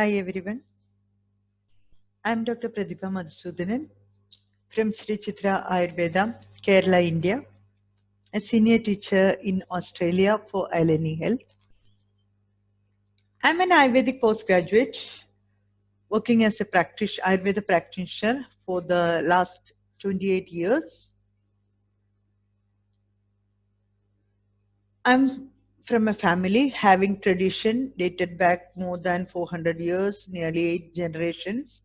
Hi everyone, I am Dr. Pradipha Madhusudanan from Sri Chitra Ayurveda, Kerala, India, a senior teacher in Australia for Alani Health. I am an Ayurvedic postgraduate working as a Ayurveda practitioner for the last 28 years. I'm from a family having tradition dated back more than 400 years, nearly 8 generations.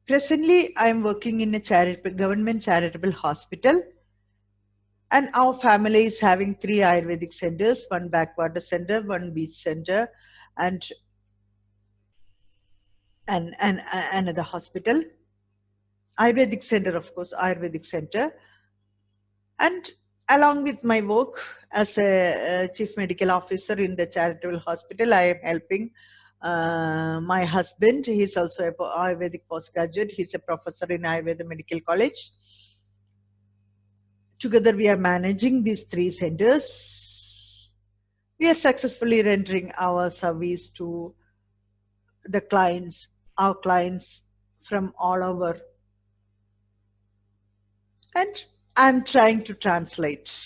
Presently, I am working in a government charitable hospital, and our family is having 3 Ayurvedic centers, one backwater center, one beach center, and another hospital. Ayurvedic center, of course, Ayurvedic center. And along with my work as a chief medical officer in the charitable hospital, I am helping my husband. He's also a Ayurvedic postgraduate. He's a professor in Ayurveda Medical College. Together, we are managing these 3 centers. We are successfully rendering our service to the clients, our clients from all over. And I'm trying to translate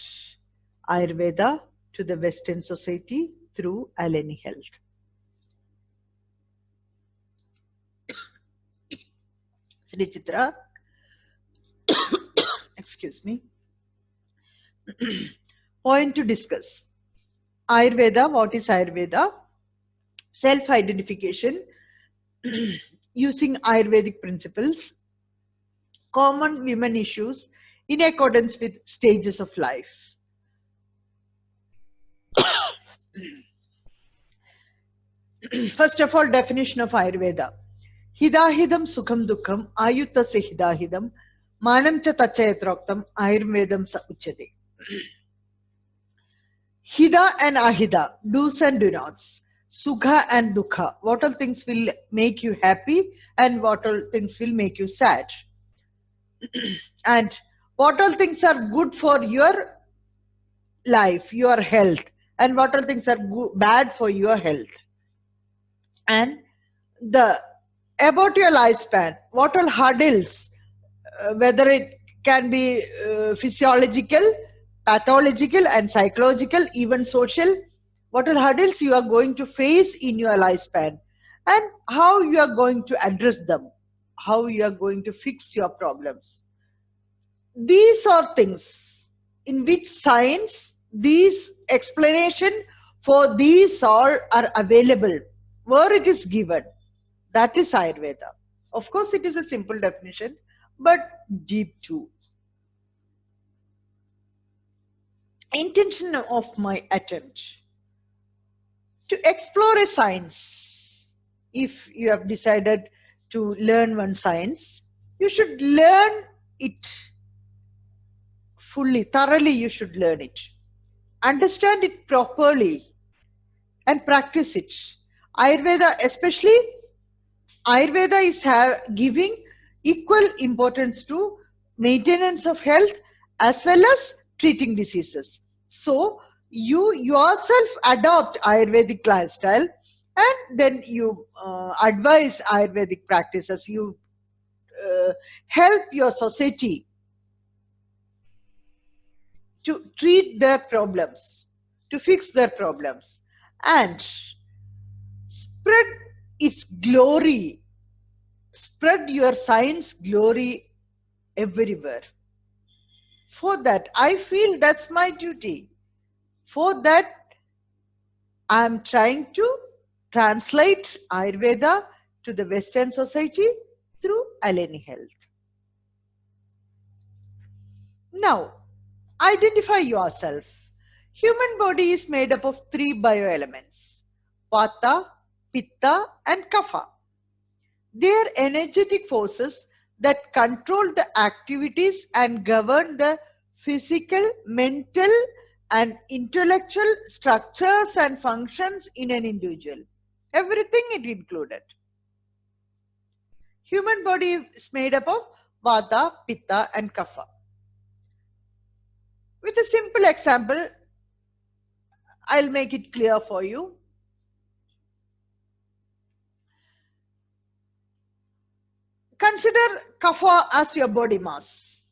Ayurveda to the Western society through Alani Health. Sri Chitra, excuse me. Point to discuss. Ayurveda, what is Ayurveda? Self-identification using Ayurvedic principles, common women issues in accordance with stages of life. First of all, definition of Ayurveda. Hidahidam sukham dukham ayuttasya hidahidam manam cha tachayatroktam ayurvedam sa uchyate. Hida and ahida, do's and do nots, sukha and dukha, what all things will make you happy and what all things will make you sad. And what all things are good for your life, your health, and what all things are bad for your health. And about your lifespan, what all hurdles, whether it can be physiological, pathological and psychological, even social, what all hurdles you are going to face in your lifespan and how you are going to address them, how you are going to fix your problems. These are things in which science, these explanation for these all are available where it is given. That is Ayurveda. Of course, it is a simple definition, but deep too. Intention of my attempt to explore a science. If you have decided to learn one science, you should learn it fully, thoroughly. You should learn it, understand it properly, and practice it. Ayurveda, especially Ayurveda, is giving equal importance to maintenance of health as well as treating diseases. So you yourself adopt Ayurvedic lifestyle and then you advise Ayurvedic practices. You help your society to treat their problems, to fix their problems, and spread its glory, spread your science glory everywhere. For that, I feel that's my duty. For that, I'm trying to translate Ayurveda to the Western society through Alani Health. Now, identify yourself. Human body is made up of 3 bioelements: Vata, Pitta and Kapha. They are energetic forces that control the activities and govern the physical, mental and intellectual structures and functions in an individual. Everything it included. Human body is made up of Vata, Pitta and Kapha. With a simple example, I'll make it clear for you. Consider kapha as your body mass.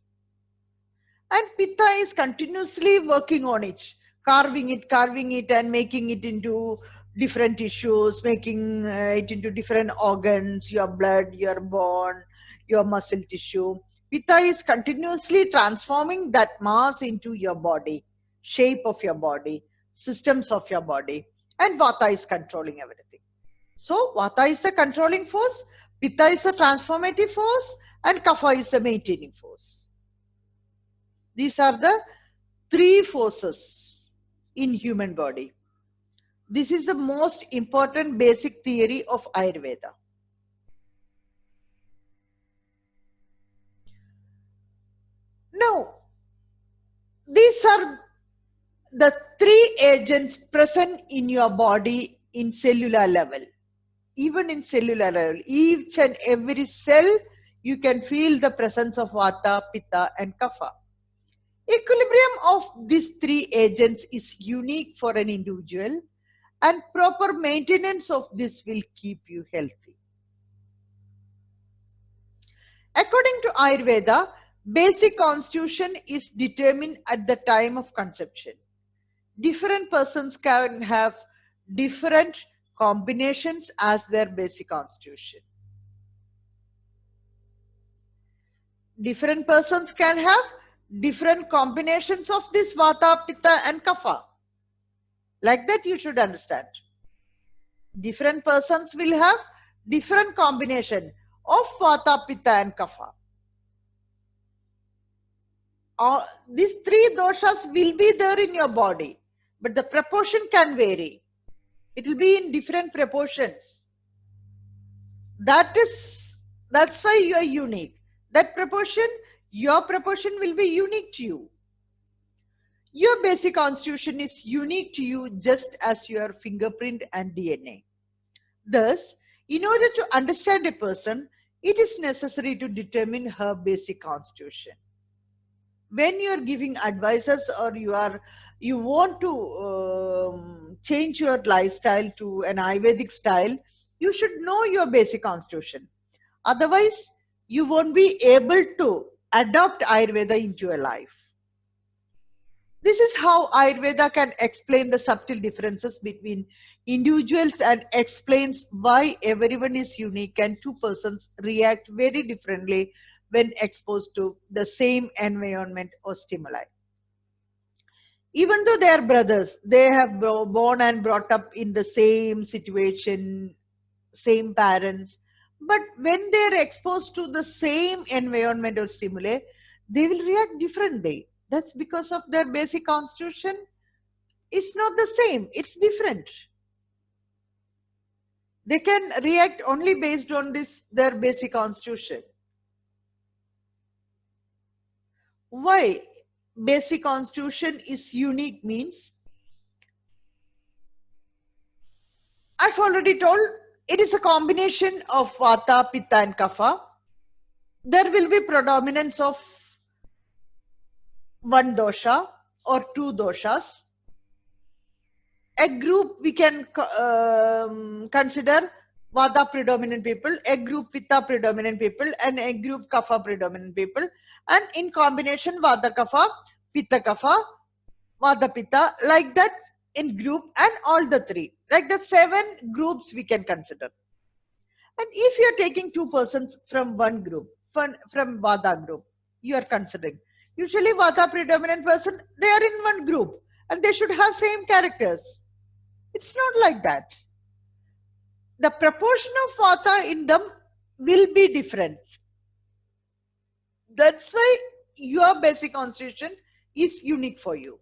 And pitta is continuously working on it, carving it, and making it into different tissues, making it into different organs, your blood, your bone, your muscle tissue. Pitta is continuously transforming that mass into your body, shape of your body, systems of your body, and vata is controlling everything. So vata is a controlling force, pitta is a transformative force, and kapha is a maintaining force. These are the three forces in human body. This is the most important basic theory of Ayurveda. Now, these are the three agents present in your body in cellular level. Even in cellular level, each and every cell, you can feel the presence of vata, pitta, and kapha. Equilibrium of these three agents is unique for an individual, and proper maintenance of this will keep you healthy. According to Ayurveda, basic constitution is determined at the time of conception. Different persons can have different combinations as their basic constitution. Different persons can have different combinations of this vata, pitta, and kapha. Like that, you should understand. Different persons will have different combination of vata, pitta, and kapha. These three doshas will be there in your body, but the proportion can vary. It will be in different proportions. That's why you are unique. That proportion, your proportion will be unique to you. Your basic constitution is unique to you just as your fingerprint and DNA. Thus, in order to understand a person, it is necessary to determine her basic constitution. When you are giving advices or you want to change your lifestyle to an Ayurvedic style, you should know your basic constitution. Otherwise, you won't be able to adopt Ayurveda into your life. This is how Ayurveda can explain the subtle differences between individuals and explains why everyone is unique and two persons react very differently when exposed to the same environment or stimuli. Even though they are brothers, they have born and brought up in the same situation, same parents, but when they are exposed to the same environment or stimuli, they will react differently. That's because of their basic constitution. It's not the same, it's different. They can react only based on their basic constitution. Why basic constitution is unique means, I've already told, it is a combination of vata, pitta, and kapha. There will be predominance of one dosha or two doshas. A group we can consider vata predominant people, a group pitta predominant people, and a group kapha predominant people, and in combination vata kapha, pitta kapha, vata pitta, like that in group, and all the three, like the 7 groups we can consider. And if you are taking 2 persons from one group, from vata group, you are considering, usually vata predominant person, they are in one group and they should have same characters. It's not like that. The proportion of vata in them will be different. That's why your basic constitution is unique for you.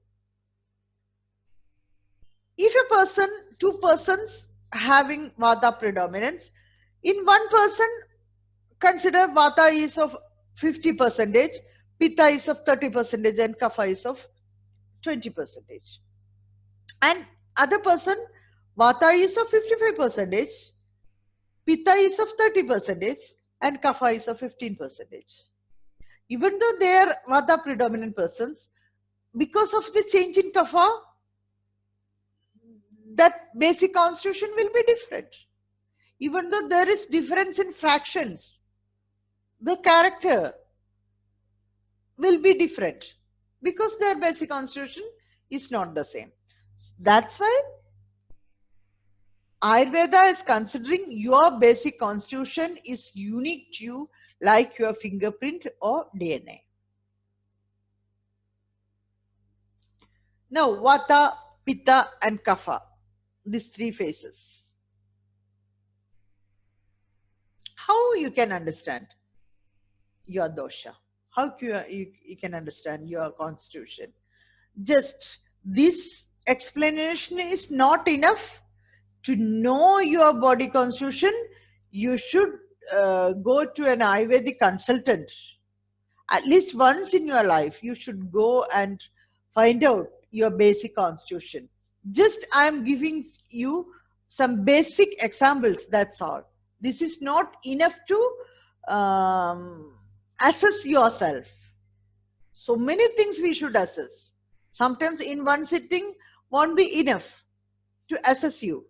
If a person, 2 persons having vata predominance, in one person, consider vata is of 50%, pitta is of 30%, and kapha is of 20%. And other person, vata is of 55%, pitta is of 30%, and kapha is of 15%. Even though they are vata predominant persons, because of the change in kapha, that basic constitution will be different. Even though there is difference in fractions, the character will be different because their basic constitution is not the same. That's why Ayurveda is considering your basic constitution is unique to you, like your fingerprint or DNA. Now, Vata, Pitta, and Kapha, these three phases. How you can understand your dosha? How you can understand your constitution? Just this explanation is not enough. To know your body constitution, you should go to an Ayurvedic consultant. At least once in your life, you should go and find out your basic constitution. Just I am giving you some basic examples, that's all. This is not enough to assess yourself. So many things we should assess. Sometimes in one sitting won't be enough to assess you.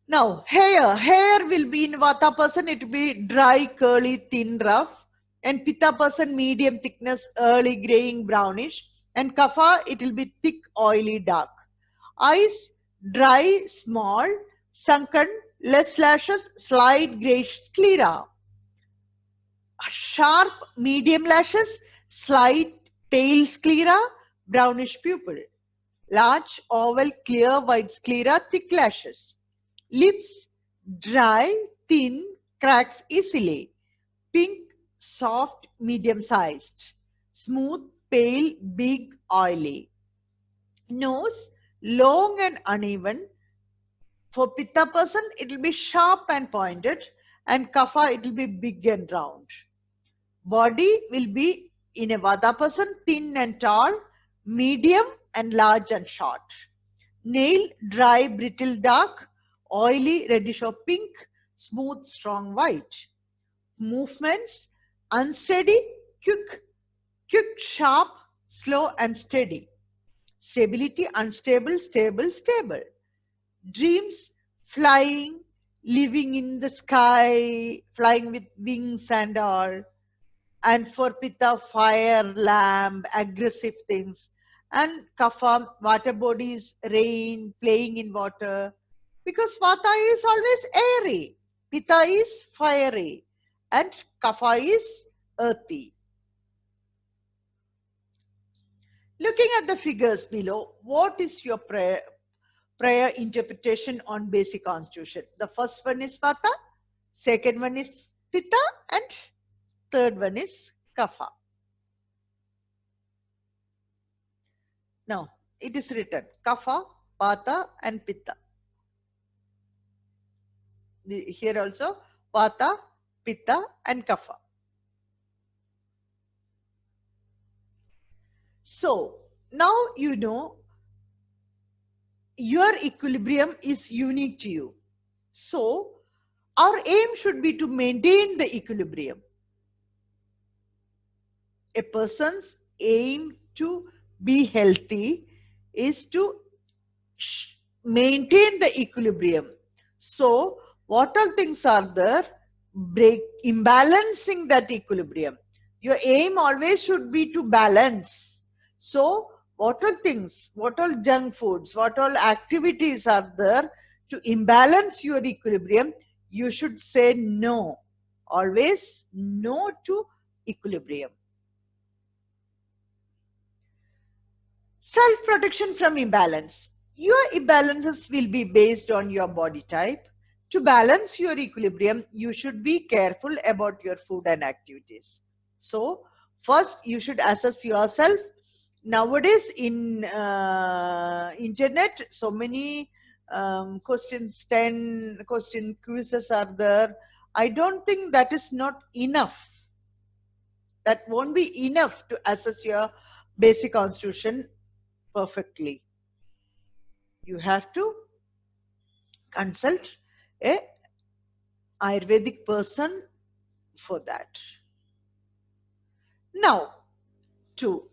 Now, hair will be in Vata person, it will be dry, curly, thin, rough. And Pitta person, medium thickness, early graying, brownish. And Kapha, it will be thick, oily, dark. Eyes, dry, small, sunken, less lashes, slight grayish sclera. Sharp, medium lashes, slight, pale sclera, brownish pupil. Large, oval, clear, white sclera, thick lashes. Lips, dry, thin, cracks easily. Pink, soft, medium sized. Smooth, pale, big, oily. Nose, long and uneven. For Pitta person, it will be sharp and pointed, and Kapha, it will be big and round. Body will be in a Vata person, thin and tall, medium and large and short. Nail, dry, brittle, dark, oily, reddish or pink, smooth, strong, white. Movements, unsteady, quick, sharp, slow and steady. Stability, unstable, stable, stable. Dreams, flying, living in the sky, flying with wings and all. And for Pitta, fire, lamb, aggressive things. And Kapha, water bodies, rain, playing in water. Because Vata is always airy, Pitta is fiery, and Kapha is earthy. Looking at the figures below, what is your prayer interpretation on basic constitution? The first one is Vata, second one is Pitta, and third one is Kapha. Now, it is written Kapha, Vata, and Pitta. Here also Vata, Pitta, and Kapha. So now you know your equilibrium is unique to you. So our aim should be to maintain the equilibrium. A person's aim to be healthy is to maintain the equilibrium. So what all things are there? Imbalancing that equilibrium. Your aim always should be to balance. So what all things, what all junk foods, what all activities are there to imbalance your equilibrium, you should say no. Always no to equilibrium. Self-protection from imbalance. Your imbalances will be based on your body type. To balance your equilibrium, you should be careful about your food and activities. So, first you should assess yourself. Nowadays in internet, so many questions, 10 question quizzes are there. I don't think that is not enough. That won't be enough to assess your basic constitution perfectly. You have to consult a Ayurvedic person for that. Now, to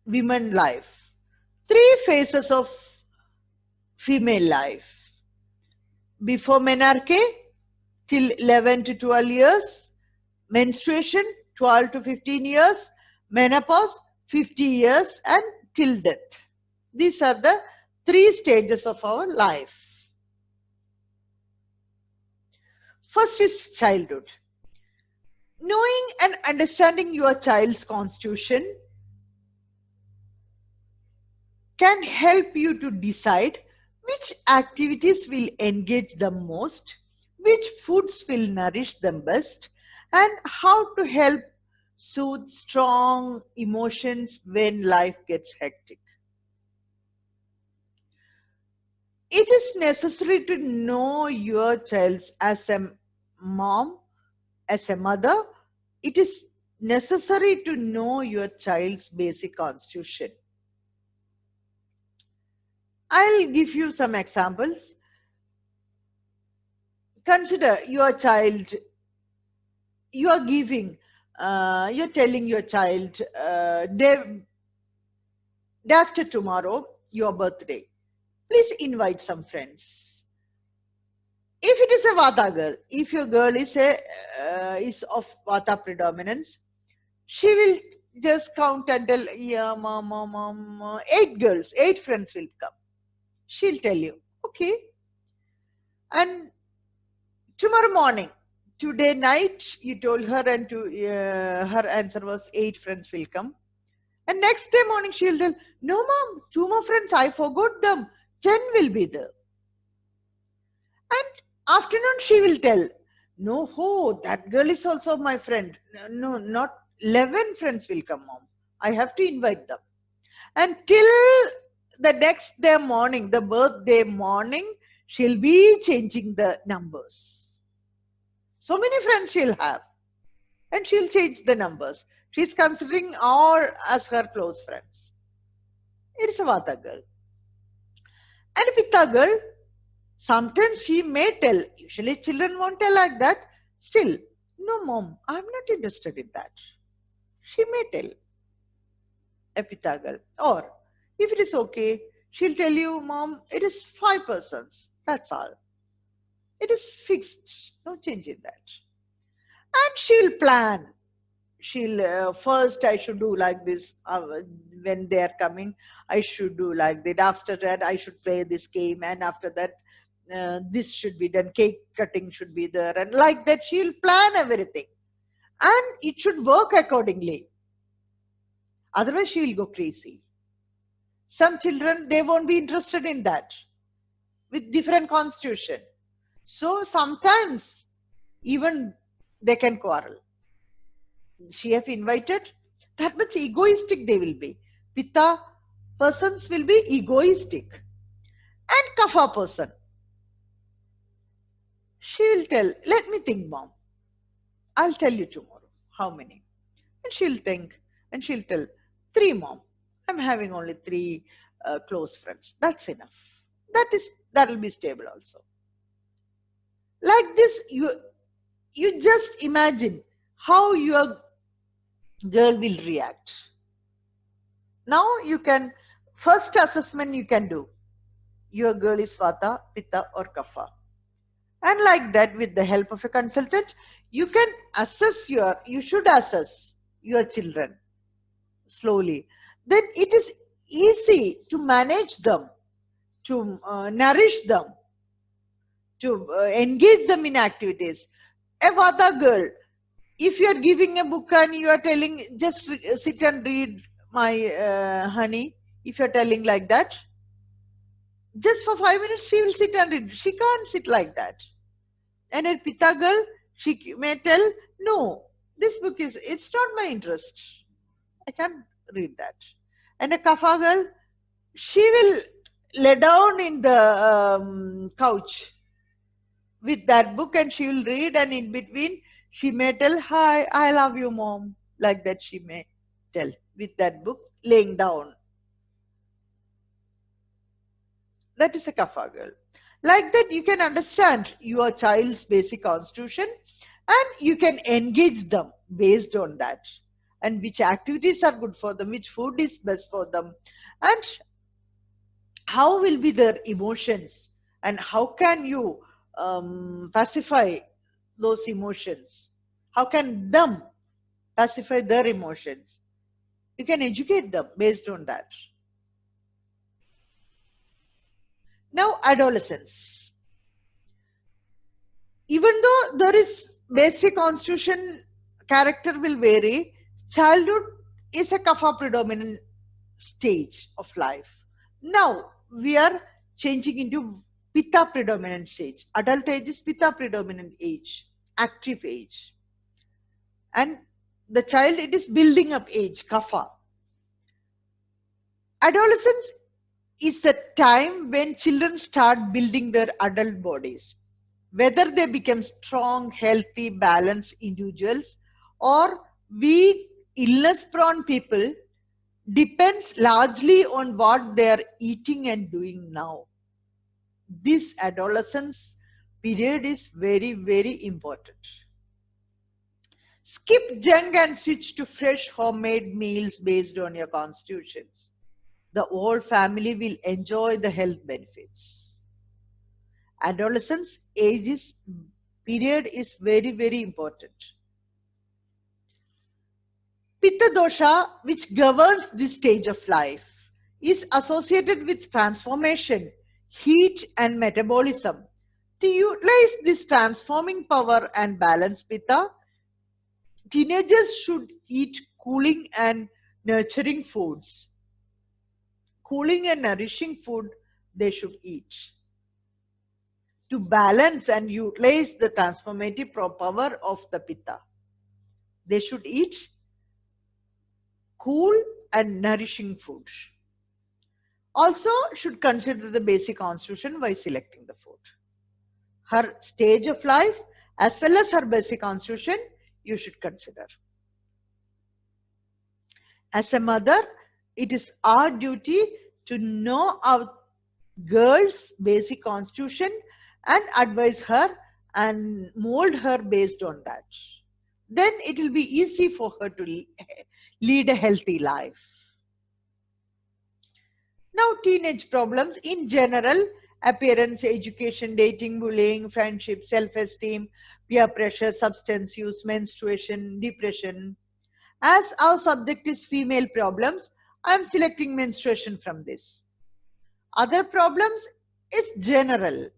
women life. 3 phases of female life. Before menarche, till 11 to 12 years, menstruation 12 to 15 years, menopause 50 years, and till death. These are the three stages of our life. First is childhood. Knowing and understanding your child's constitution can help you to decide which activities will engage them most, which foods will nourish them best, and how to help soothe strong emotions when life gets hectic. It is necessary to know your child as a mom, as a mother. It is necessary to know your child's basic constitution. I'll give you some examples. Consider your child, you are giving, you're telling your child, day after tomorrow, your birthday. Please invite some friends. If it is a Vata girl, if your girl is of Vata predominance, she will just count and tell, yeah, mom, 8 girls, 8 friends will come. She'll tell you, okay. And tomorrow morning, today night, you told her, and her answer was 8 friends will come. And next day morning, she'll tell, no, mom, 2 more friends, I forgot them. 10 will be there. And afternoon, she will tell, no, that girl is also my friend. No, not 11 friends will come, mom. I have to invite them. Until the next day morning, the birthday morning, she'll be changing the numbers. So many friends she'll have. And she'll change the numbers. She's considering all as her close friends. It's a Vata girl. And a Pitta girl, sometimes she may tell, usually children won't tell like that. Still, no, mom, I'm not interested in that. She may tell, a Pitta girl. Or, if it is okay, she'll tell you, mom, it is 5 persons. That's all. It is fixed. No change in that. And she'll plan. She'll first I should do like this, when they are coming I should do like that, after that I should play this game, and after that this should be done, cake cutting should be there, and like that she'll plan everything, and it should work accordingly. Otherwise she will go crazy. Some children, they won't be interested in that, with different constitution. So sometimes even they can quarrel. She have invited, that much egoistic they will be. Pitta persons will be egoistic. And Kapha person, she will tell, let me think, mom. I'll tell you tomorrow. How many? And she'll think, and she'll tell, 3, mom. I'm having only 3 close friends. That's enough. That'll be stable also. Like this, you just imagine how your girl will react. Now you can, first assessment you can do. Your girl is Vata, Pitta or Kapha. And like that, with the help of a consultant, you can you should assess your children slowly. Then it is easy to manage them, to nourish them, to engage them in activities. A Vata girl, if you are giving a book and you are telling, just sit and read, my honey, if you are telling like that, just for 5 minutes she will sit and read. She can't sit like that. And a Pitta girl, she may tell, no, this book it's not my interest. I can't read that. And a Kapha girl, she will lay down in the couch with that book and she will read, and in between she may tell, hi, I love you, mom. Like that she may tell with that book laying down. That is a Kapha girl. Like that, you can understand your child's basic constitution and you can engage them based on that, and which activities are good for them, which food is best for them, and how will be their emotions, and how can you pacify those emotions? How can them pacify their emotions? You can educate them based on that. Now, adolescence. Even though there is basic constitution, character will vary. Childhood is a kapha predominant stage of life. Now we are changing into pitta predominant stage. Adult age is pitta predominant age, active age. And the child, it is building up age, kapha. Adolescence is the time when children start building their adult bodies. Whether they become strong, healthy, balanced individuals or weak, illness prone people depends largely on what they are eating and doing now. This adolescence period is very, very important. Skip junk and switch to fresh homemade meals based on your constitutions. The whole family will enjoy the health benefits. Adolescence ages period is very, very important. Pitta dosha, which governs this stage of life, is associated with transformation, heat, and metabolism. To utilize this transforming power and balance pitta, teenagers should eat cooling and nurturing foods. Cooling and nourishing food they should eat to balance and utilize the transformative power of the pitta. They should eat cool and nourishing food. Also should consider the basic constitution while selecting the food. Her stage of life as well as her basic constitution you should consider. As a mother, it is our duty to know our girl's basic constitution and advise her and mold her based on that. Then it will be easy for her to lead a healthy life. Now, teenage problems in general: appearance, education, dating, bullying, friendship, self-esteem, peer pressure, substance use, menstruation, depression. As our subject is female problems, I am selecting menstruation from this. Other problems is general.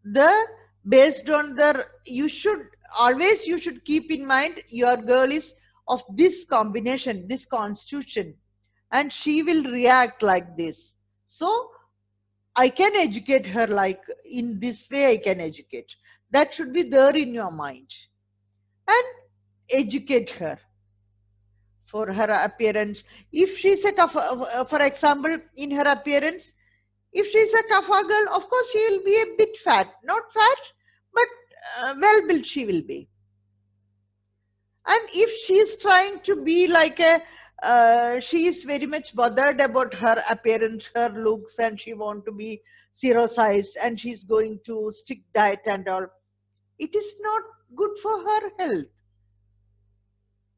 The based on the, you should always, you should keep in mind your girl is of this combination, this constitution, and she will react like this. So I can educate her like in this way. I can educate. That should be there in your mind, and educate her for her appearance. If she's a kapha, for example, in her appearance, if she's a kapha girl, of course she will be a bit fat, not fat, but well built she will be. And if she is trying to be like a, she is very much bothered about her appearance, her looks, and she want to be zero size, and she's going to strict diet and all. It is not good for her health.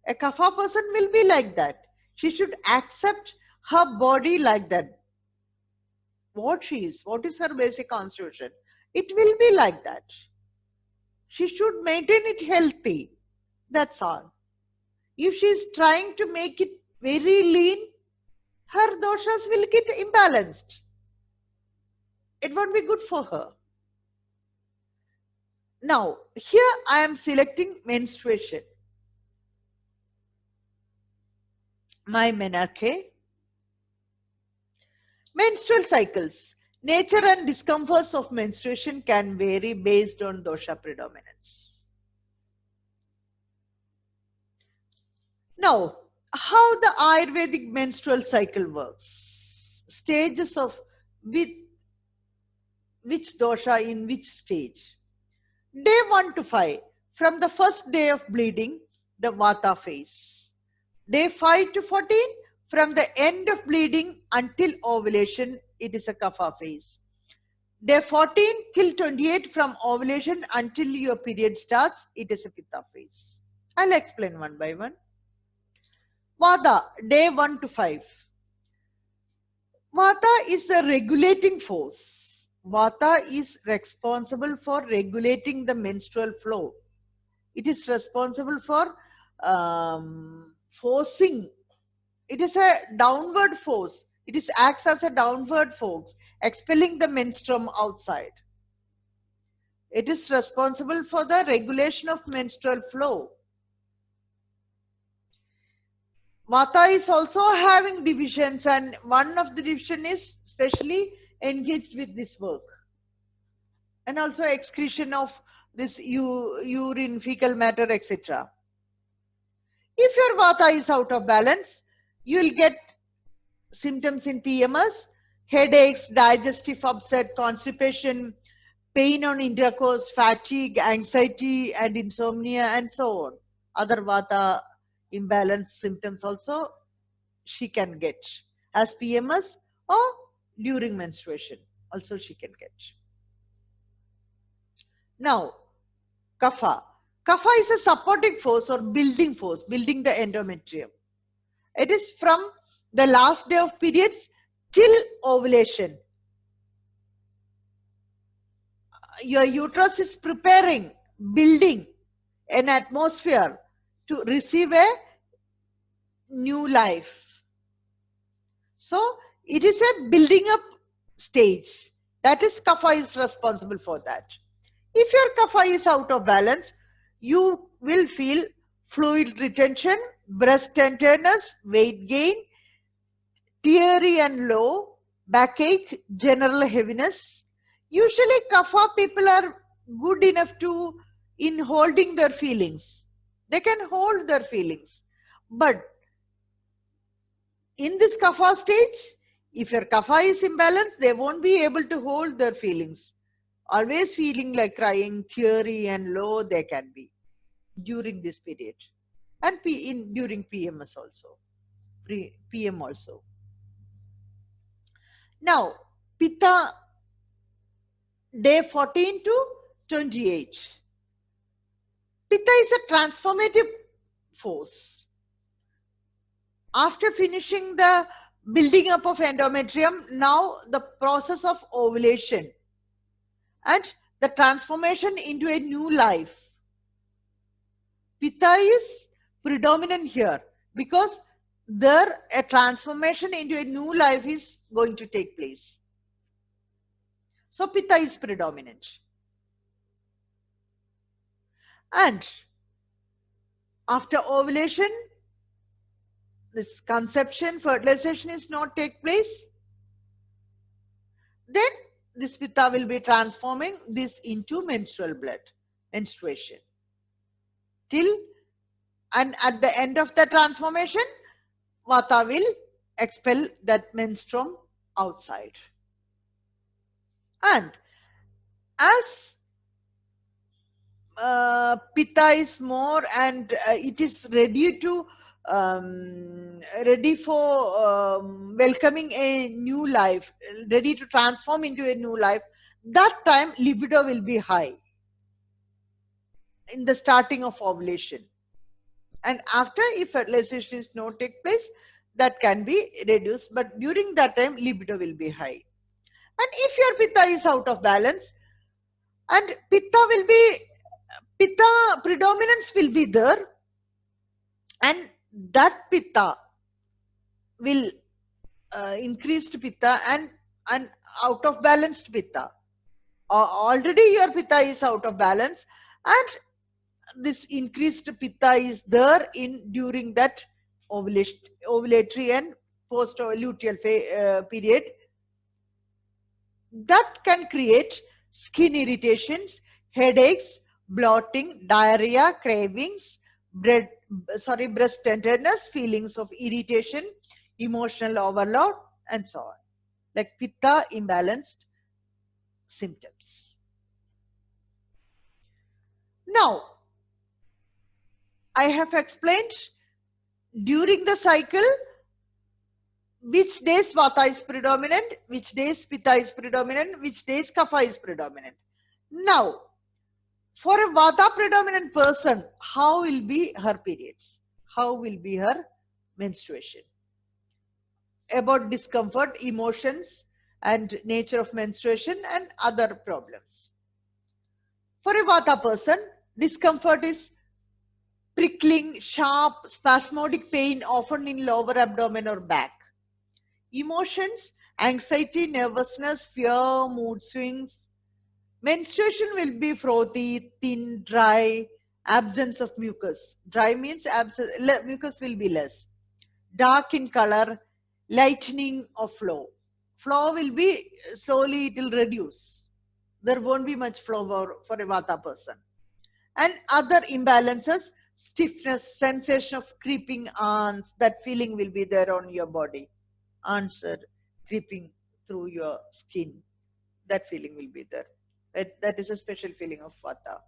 A kapha person will be like that. She should accept her body like that. What she is, what is her basic constitution, it will be like that. She should maintain it healthy. That's all. If she is trying to make it very lean, her doshas will get imbalanced. It won't be good for her. Now, here I am selecting menstruation. My menarche. Menstrual cycles. Nature and discomforts of menstruation can vary based on dosha predominance. Now, how the Ayurvedic menstrual cycle works. Stages of which dosha in which stage. Day 1 to 5. From the first day of bleeding, the Vata phase. Day 5 to 14. From the end of bleeding until ovulation, it is a Kapha phase. Day 14 till 28, from ovulation until your period starts, it is a Pitta phase. I'll explain one by one. Vata, day 1 to 5. Vata is the regulating force. Vata is responsible for regulating the menstrual flow. It is responsible for forcing. It is a downward force. It acts as a downward force, expelling the menstruum outside. It is responsible for the regulation of menstrual flow. Vata is also having divisions, and one of the division is specially engaged with this work. And also excretion of this urine, fecal matter, etc. If your Vata is out of balance, you will get symptoms in PMS, headaches, digestive upset, constipation, pain on intercourse, fatigue, anxiety, and insomnia, and so on. Other Vata imbalance symptoms also she can get as PMS or during menstruation. Also she can get. Now, Kapha. Kapha is a supporting force or building force, building the endometrium. It is from the last day of periods till ovulation. Your uterus is preparing, building an atmosphere to receive a new life. So it is a building up stage. That is, Kapha is responsible for that. If your Kapha is out of balance, you will feel fluid retention, breast tenderness, weight gain, teary and low, backache, general heaviness. Usually Kapha people are good enough in holding their feelings. They can hold their feelings. But in this Kapha stage, if your Kapha is imbalanced, they won't be able to hold their feelings. Always feeling like crying, teary and low they can be during this period. And during PMS also. PM also. Now, Pitta, day 14 to 28. Pitta is a transformative force. After finishing the building up of endometrium, now the process of ovulation and the transformation into a new life. Pitta is predominant here because there a transformation into a new life is going to take place. So Pitta is predominant. And after ovulation, this conception, fertilization is not take place. Then this Pitta will be transforming this into menstrual blood, menstruation. And at the end of the transformation, Vata will expel that menstruum outside. And as Pitta is more and it is ready for welcoming a new life, ready to transform into a new life, that time libido will be high in the starting of ovulation. And after, if fertilization is not take place, that can be reduced, but during that time libido will be high. And if your Pitta is out of balance, and Pitta predominance will be there, and that Pitta will increased Pitta and out of balanced Pitta. Already your Pitta is out of balance, and this increased Pitta is there during that ovulatory and post-luteal period. That can create skin irritations, headaches, bloating, diarrhea, cravings, breast tenderness, feelings of irritation, emotional overload, and so on. Like Pitta imbalanced symptoms. Now, I have explained during the cycle which days Vata is predominant, which days Pitta is predominant, which days Kapha is predominant. Now, for a Vata predominant person, how will be her periods? How will be her menstruation? About discomfort, emotions, and nature of menstruation and other problems. For a Vata person, discomfort is prickling, sharp, spasmodic pain, often in lower abdomen or back. Emotions, anxiety, nervousness, fear, mood swings. Menstruation will be frothy, thin, dry, absence of mucus. Dry means mucus will be less. Dark in color, lightening of flow. Flow will be slowly, it will reduce. There won't be much flow for a Vata person. And other imbalances, stiffness, sensation of creeping ants, that feeling will be there on your body. Ants are creeping through your skin. That feeling will be there. That is a special feeling of Vata.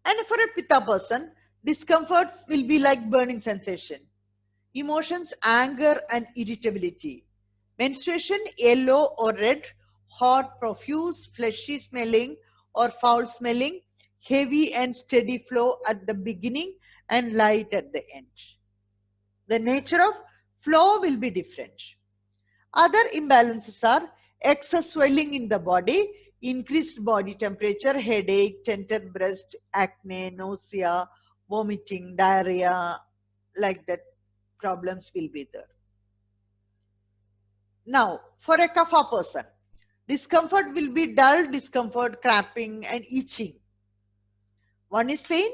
And for a Pitta person, discomforts will be like burning sensation. Emotions, anger and irritability. Menstruation, yellow or red, hot, profuse, fleshy smelling or foul smelling, heavy and steady flow at the beginning and light at the end. The nature of flow will be different. Other imbalances are excess swelling in the body, increased body temperature, headache, tender breast, acne, nausea, vomiting, diarrhea, like that problems will be there. Now, for a Kapha person, discomfort will be dull discomfort, cramping and itching. One is pain,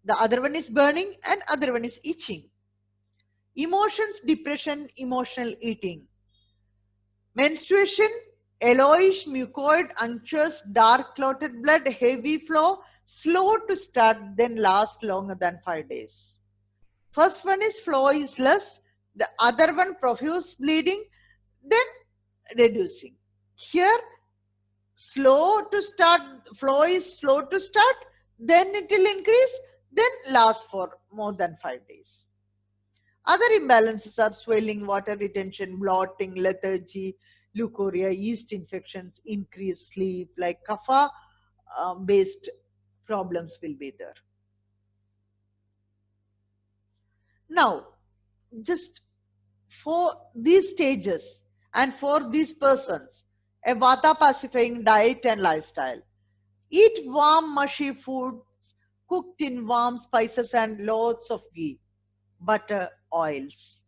the other one is burning and other one is itching. Emotions, depression, emotional eating. Menstruation, yellowish, mucoid, unctuous, dark clotted blood, heavy flow, slow to start, then last longer than 5 days. First one is flow is less, the other one profuse bleeding, then reducing. Here, slow to start, flow is slow to start, then it will increase, then last for more than 5 days. Other imbalances are swelling, water retention, bloating, lethargy, leukorrhea, yeast infections, increased sleep, like kapha based problems will be there. Now, just for these stages and for these persons, a vata pacifying diet and lifestyle. Eat warm, mushy foods cooked in warm spices and lots of ghee, butter, oils.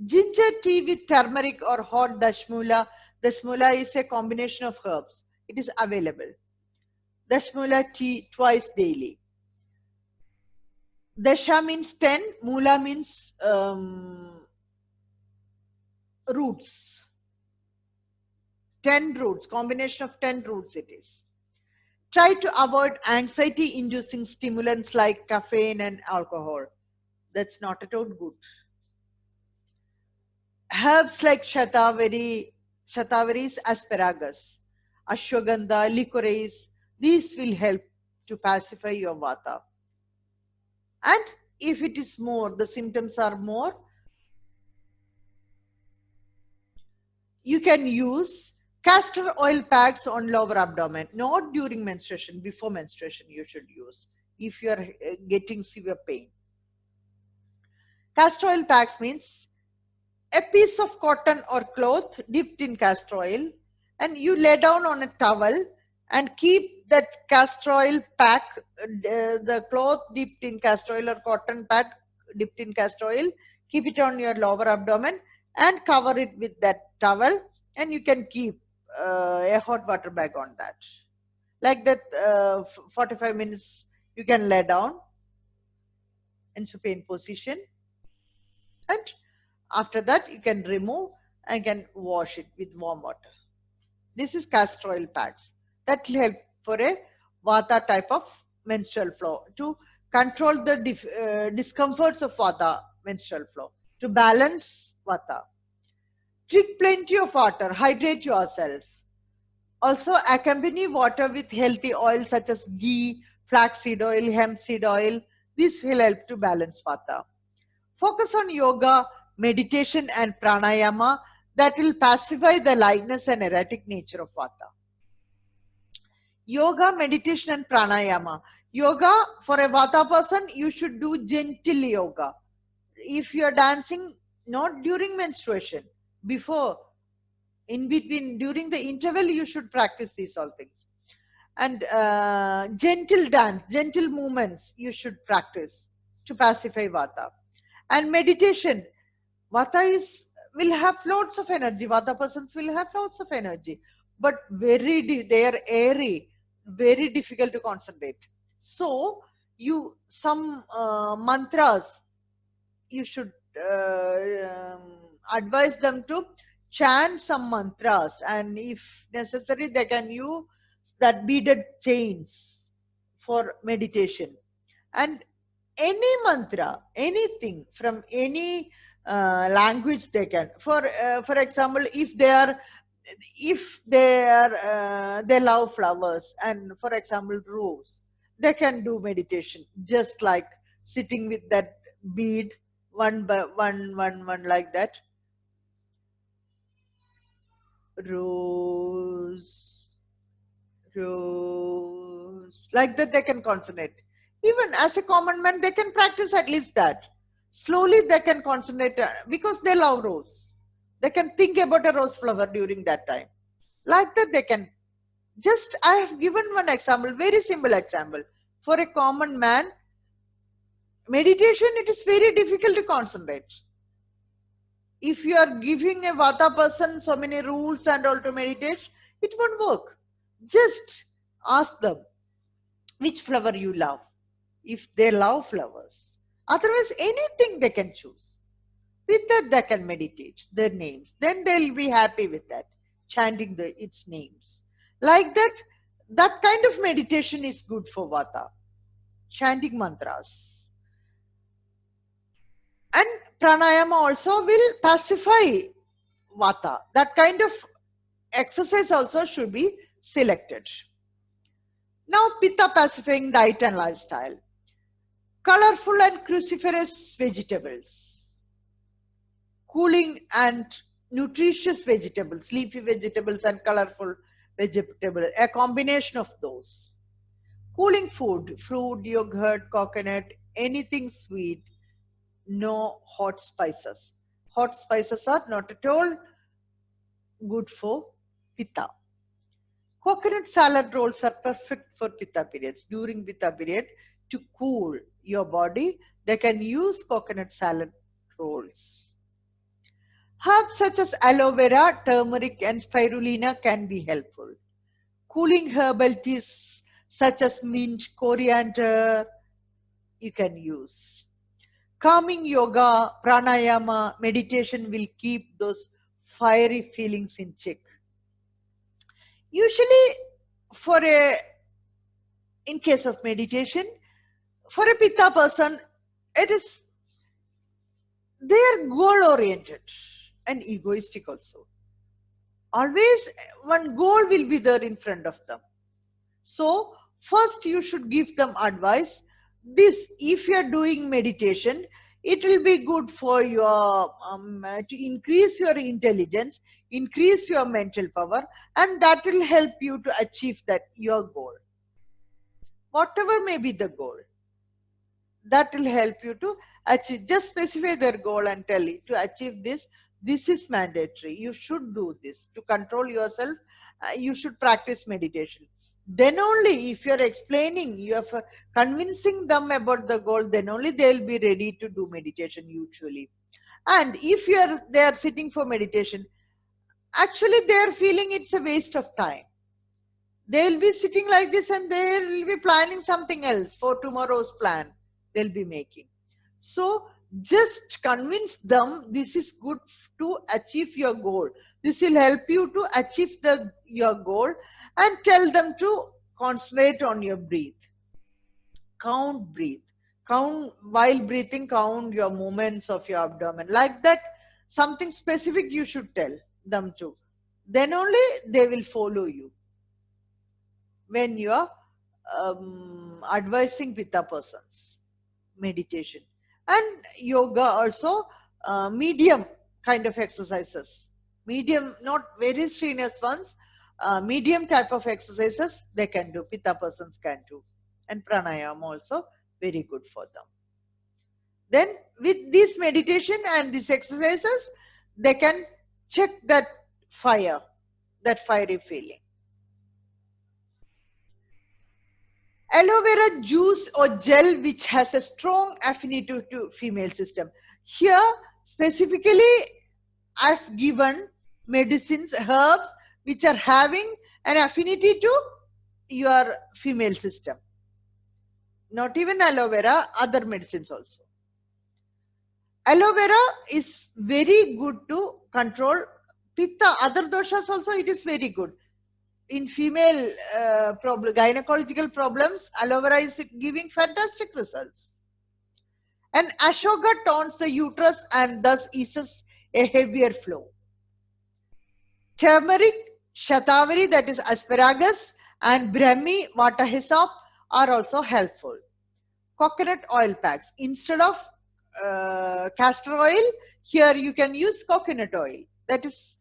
Ginger tea with turmeric or hot dashmula. Dashmula is a combination of herbs. It is available. Dashmula tea twice daily. Dasha means 10, mula means roots. 10 roots, combination of 10 roots it is. Try to avoid anxiety inducing stimulants like caffeine and alcohol. That's not at all good. Herbs like shatavari, asparagus, ashwagandha, licorice, these will help to pacify your vata. And if it is more, the symptoms are more, you can use castor oil packs on lower abdomen, not during menstruation, before menstruation you should use if you are getting severe pain. Castor oil packs means a piece of cotton or cloth dipped in castor oil, and you lay down on a towel and keep that castor oil pack, the cloth dipped in castor oil or cotton pad dipped in castor oil, keep it on your lower abdomen and cover it with that towel, and you can keep a hot water bag on that. Like that, 45 minutes you can lay down in supine position, and after that you can remove and can wash it with warm water. This is castor oil packs that will help for a vata type of menstrual flow, to control the discomforts of vata menstrual flow, to balance vata. Drink plenty of water, hydrate yourself. Also accompany water with healthy oils such as ghee, flaxseed oil, hemp seed oil. This will help to balance vata. Focus on yoga, meditation and pranayama that will pacify the lightness and erratic nature of vata. Yoga, meditation and pranayama. Yoga, for a vata person, you should do gentle yoga. If you are dancing, not during menstruation, before, in between, during the interval, you should practice these all things. and gentle dance, gentle movements you should practice to pacify vata. And meditation, vata is will have lots of energy. Vata persons will have lots of energy, but they are airy, very difficult to concentrate. So you some mantras you should advise them to chant some mantras, and if necessary they can use that beaded chains for meditation. And any mantra, anything from any language they can, for example, they love flowers, and for example rose, they can do meditation just like sitting with that bead, one by one like that. Rose, rose, like that they can concentrate. Even as a common man they can practice at least that. Slowly they can concentrate, because they love rose, they can think about a rose flower during that time. Like that they can. Just I have given one example, very simple example. For a common man, meditation, it is very difficult to concentrate. If you are giving a vata person so many rules and all to meditate, it won't work. Just ask them which flower you love, if they love flowers. Otherwise, anything they can choose. With that, they can meditate their names. Then they'll be happy with that, chanting its names. Like that, that kind of meditation is good for vata, chanting mantras. And pranayama also will pacify vata. That kind of exercise also should be selected. Now, pitta pacifying diet and lifestyle. Colorful and cruciferous vegetables, cooling and nutritious vegetables, leafy vegetables and colorful vegetables, a combination of those. Cooling food, fruit, yogurt, coconut, anything sweet, no hot spices. Hot spices are not at all good for pitta. Coconut salad rolls are perfect for pitta periods. During pitta period, to cool your body, they can use coconut salad rolls. Herbs such as aloe vera, turmeric, and spirulina can be helpful. Cooling herbal teas such as mint, coriander, you can use. Calming yoga, pranayama, meditation will keep those fiery feelings in check. Usually, in case of meditation, for a pitta person, they are goal oriented and egoistic also. Always one goal will be there in front of them. So first you should give them advice. If you are doing meditation, it will be good for your to increase your intelligence, increase your mental power, and that will help you to achieve your goal. Whatever may be the goal, that will help you to achieve. Just specify their goal and tell it to achieve this. This is mandatory. You should do this to control yourself. You should practice meditation. Then only, if you're explaining, you're convincing them about the goal, then only they'll be ready to do meditation usually. And if they are sitting for meditation, actually they are feeling it's a waste of time. They'll be sitting like this and they'll be planning something else for tomorrow's plan they'll be making. So just convince them this is good to achieve your goal. This will help you to achieve your goal, and tell them to concentrate on your breathe. Breathe. Count while breathing, count your movements of your abdomen. Like that, something specific you should tell them to. Then only they will follow you when you are advising pitta persons meditation. And yoga also, medium kind of exercises, medium, not very strenuous ones, medium type of exercises they can do, pitta persons can do. And pranayama also very good for them. Then with this meditation and these exercises, they can check that fiery feeling. aloe vera juice or gel which has a strong affinity to female system. Here specifically I've given medicines, herbs which are having an affinity to your female system. Not even aloe vera, other medicines also. Aloe vera is very good to control pitta. Other doshas also it is very good. In female gynecological problems, aloe vera is giving fantastic results. And ashoga tones the uterus and thus eases a heavier flow. Turmeric, shatavari, that is asparagus, and brahmi, vata hyssop are also helpful. Coconut oil packs. Instead of castor oil, here you can use coconut oil. That is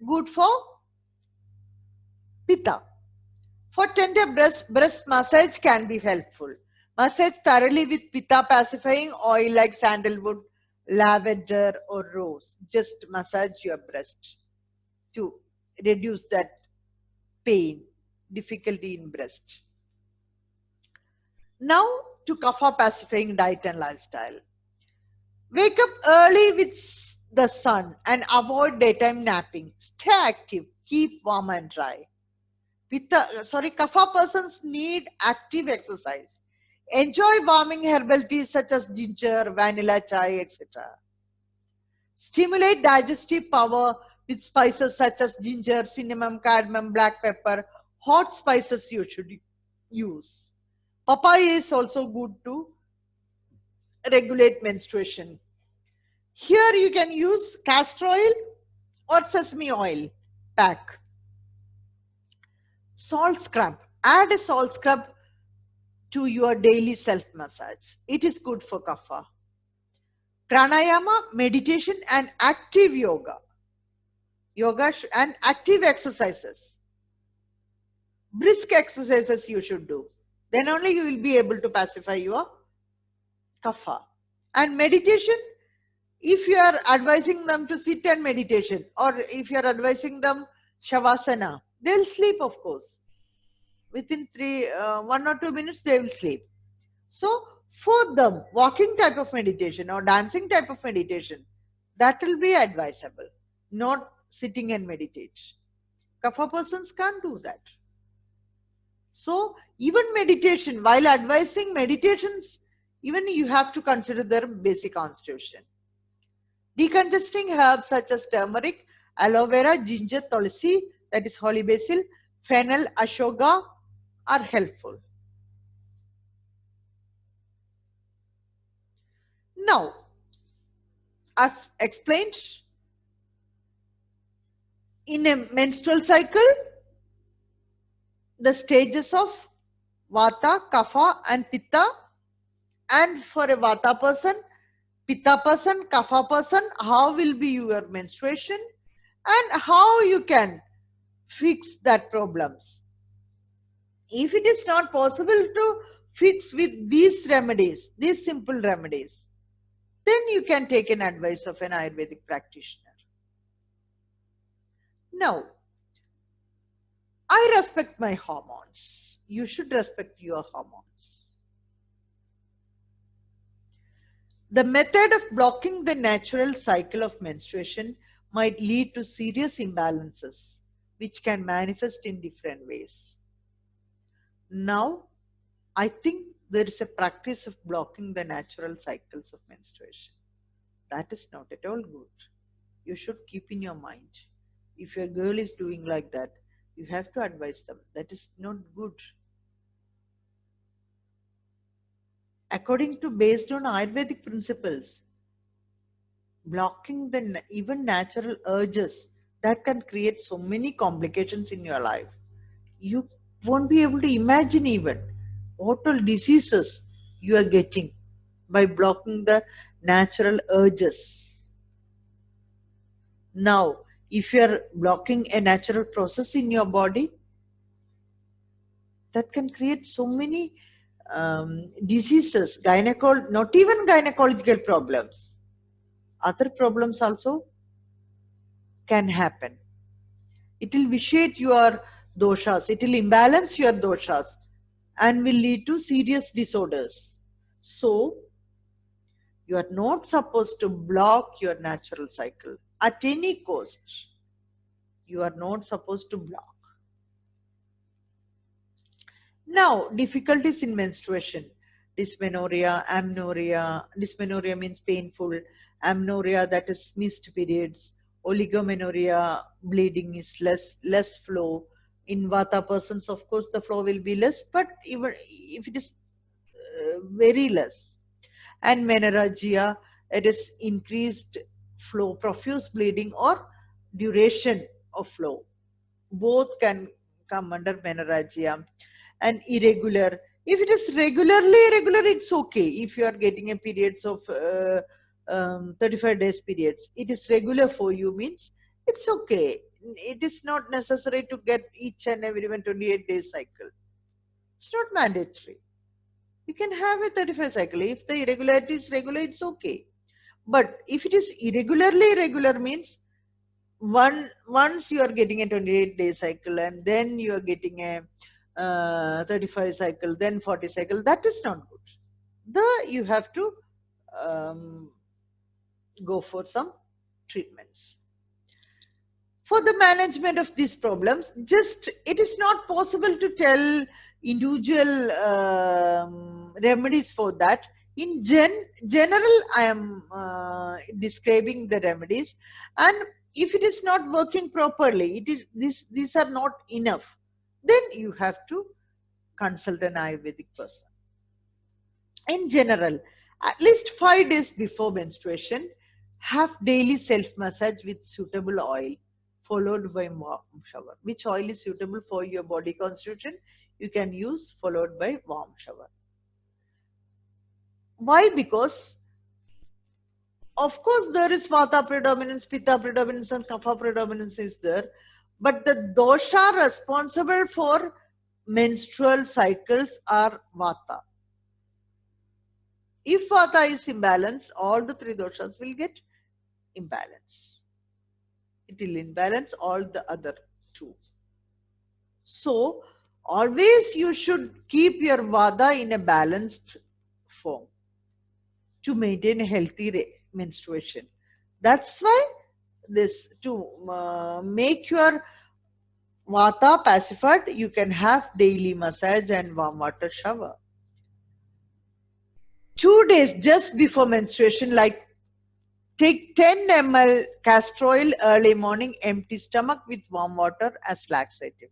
good for pitta. For tender breast massage can be helpful. Massage thoroughly with pitta pacifying oil like sandalwood, lavender or rose. Just massage your breast to reduce that pain, difficulty in breast. Now to kapha pacifying diet and lifestyle. Wake up early with the sun and avoid daytime napping. Stay active, keep warm and dry. Kapha persons need active exercise. Enjoy warming herbal teas such as ginger, vanilla chai, etc. Stimulate digestive power with spices such as ginger, cinnamon, cardamom, black pepper. Hot spices you should use. Papaya is also good to regulate menstruation. Here you can use castor oil or sesame oil pack. Salt scrub. Add a salt scrub to your daily self massage. It is good for kapha. Pranayama, meditation and active yoga. Yoga and active exercises. Brisk exercises you should do. Then only you will be able to pacify your kapha. And meditation, if you are advising them to sit and meditation, or if you are advising them shavasana, they'll sleep, of course. Within 1 or 2 minutes, they will sleep. So for them, walking type of meditation or dancing type of meditation, that will be advisable, not sitting and meditate. Kapha persons can't do that. So even meditation, while advising meditations, even you have to consider their basic constitution. Decongesting herbs such as turmeric, aloe vera, ginger, tulsi, that is holy basil, fennel, ashoga are helpful. Now, I've explained in a menstrual cycle the stages of vata, kapha and pitta, and for a vata person, pitta person, kapha person, how will be your menstruation and how you can fix that problems. If it is not possible to fix with these remedies, these simple remedies, then you can take an advice of an Ayurvedic practitioner. Now, I respect my hormones. You should respect your hormones. The method of blocking the natural cycle of menstruation might lead to serious imbalances, which can manifest in different ways. Now, I think there is a practice of blocking the natural cycles of menstruation. That is not at all good. You should keep in your mind. If your girl is doing like that, you have to advise them. That is not good. According to, based on Ayurvedic principles, blocking the even natural urges that can create so many complications in your life. You won't be able to imagine even what all diseases you are getting by blocking the natural urges. Now, if you are blocking a natural process in your body, that can create so many diseases, not even gynecological problems. Other problems also can happen. It will vitiate your doshas, it will imbalance your doshas, and will lead to serious disorders. So, you are not supposed to block your natural cycle at any cost. You are not supposed to block. Now, difficulties in menstruation. Dysmenorrhea, amenorrhea. Dysmenorrhea means painful. Amenorrhea, that is missed periods. Oligomenorrhea, bleeding is less flow. In Vata persons, of course, the flow will be less, but even if it is very less. And menorrhagia, it is increased flow, profuse bleeding, or duration of flow. Both can come under menorrhagia. And irregular, if it is regularly irregular, it's okay. If you are getting a periods of 35 days periods, it is regular for you, means it's okay. It is not necessary to get each and every 28-day cycle. It's not mandatory. You can have a 35 cycle. If the irregularity is regular, it's okay. But if it is irregularly irregular, means once you are getting a 28-day cycle and then you are getting a 35 cycle, then 40 cycle, that is not good. You have to go for some treatments. For the management of these problems, just it is not possible to tell individual remedies for that. In general, I am describing the remedies, and if it is not working properly, these are not enough, then you have to consult an Ayurvedic person. In general, at least 5 days before menstruation, have daily self-massage with suitable oil, followed by warm shower. Which oil is suitable for your body constitution, you can use, followed by warm shower. Why? Because of course there is Vata predominance, Pitta predominance, and Kapha predominance is there, but the dosha responsible for menstrual cycles are Vata. If Vata is imbalanced, all the three doshas will get imbalance. It will imbalance all the other two. So, always you should keep your Vata in a balanced form to maintain a healthy menstruation. That's why this, to make your Vata pacified, you can have daily massage and warm water shower. 2 days just before menstruation, like take 10 ml castor oil early morning, empty stomach with warm water as laxative.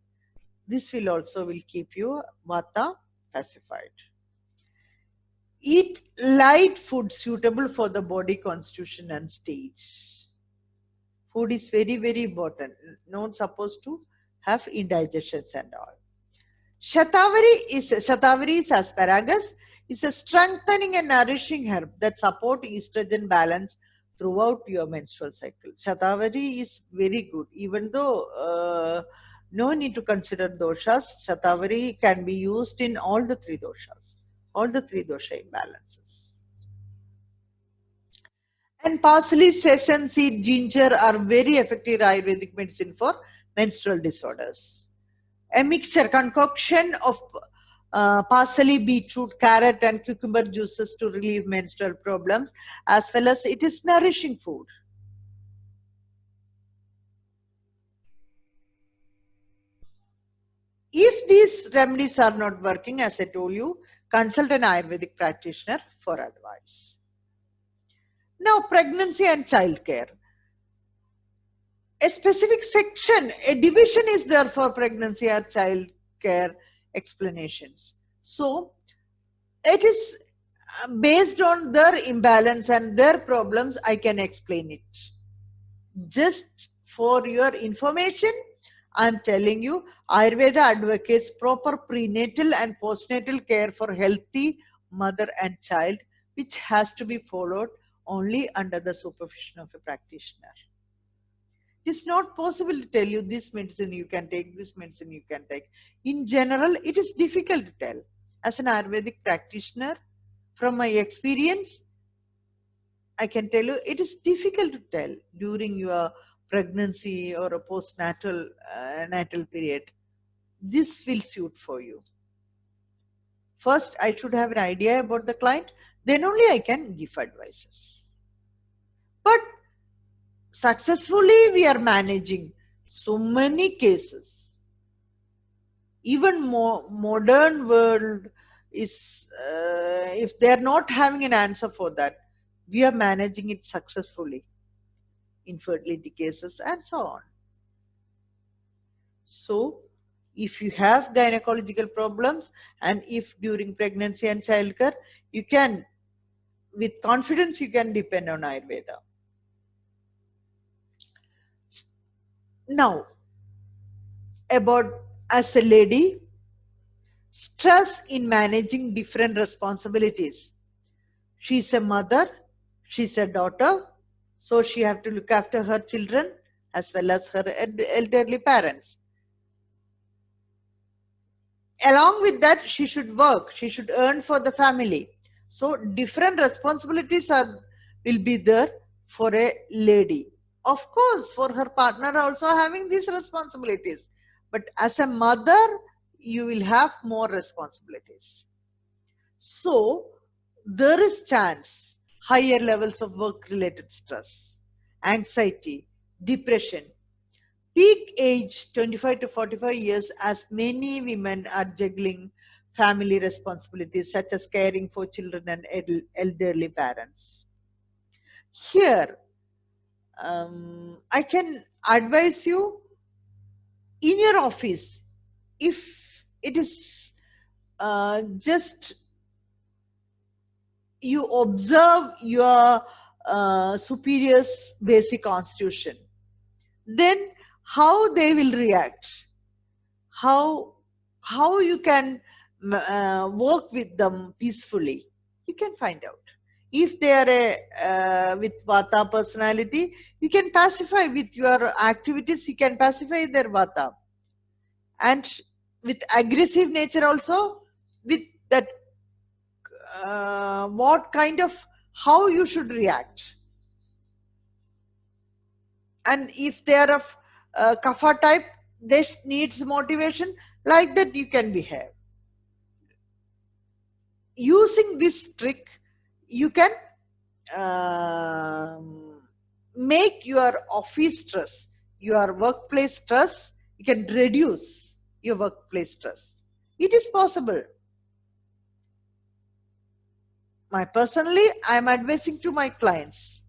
This will also keep you Vata pacified. Eat light food suitable for the body constitution and stage. Food is very, very important. Not supposed to have indigestions and all. Shatavari is asparagus, is a strengthening and nourishing herb that support estrogen balance throughout your menstrual cycle. Shatavari is very good, even though no need to consider doshas. Shatavari can be used in all the three doshas, all the three dosha imbalances. And parsley, sesame seed, ginger are very effective Ayurvedic medicine for menstrual disorders. A mixture concoction of parsley, beetroot, carrot, and cucumber juices to relieve menstrual problems, as well as it is nourishing food. If these remedies are not working, as I told you, consult an Ayurvedic practitioner for advice. Now, pregnancy and childcare. A specific section, a division is there for pregnancy or child care explanations. So, it is based on their imbalance and their problems, I can explain it. Just for your information, I am telling you, Ayurveda advocates proper prenatal and postnatal care for healthy mother and child, which has to be followed only under the supervision of a practitioner. It's not possible to tell you this medicine you can take, this medicine you can take. In general, it is difficult to tell. As an Ayurvedic practitioner, from my experience, I can tell you it is difficult to tell during your pregnancy or a postnatal natal period. This will suit for you. First, I should have an idea about the client, then only I can give advices. But successfully we are managing so many cases. Even more modern world is, if they are not having an answer for that, we are managing it successfully. Infertility cases and so on. So if you have gynecological problems and if during pregnancy and childcare, you can, with confidence, you can depend on Ayurveda. Now, about as a lady, stress in managing different responsibilities. She's a mother, she's a daughter, so she have to look after her children as well as her elderly parents. Along with that, she should work, she should earn for the family. So different responsibilities will be there for a lady. Of course, for her partner also having these responsibilities. But as a mother, you will have more responsibilities. So there is chance higher levels of work related stress, anxiety, depression. Peak age 25 to 45 years, as many women are juggling family responsibilities such as caring for children and elderly parents. Here, I can advise you in your office, if it is just you observe your superior's basic constitution, then how they will react, how you can work with them peacefully, you can find out. If they are a with vata personality, you can pacify with your activities, you can pacify their vata. And with aggressive nature also, with that what kind of, how you should react. And if they are of kapha type, they needs motivation, like that you can behave. Using this trick, you can make your office stress, your workplace stress, you can reduce your workplace stress. It is possible. Personally, I am advising to my clients,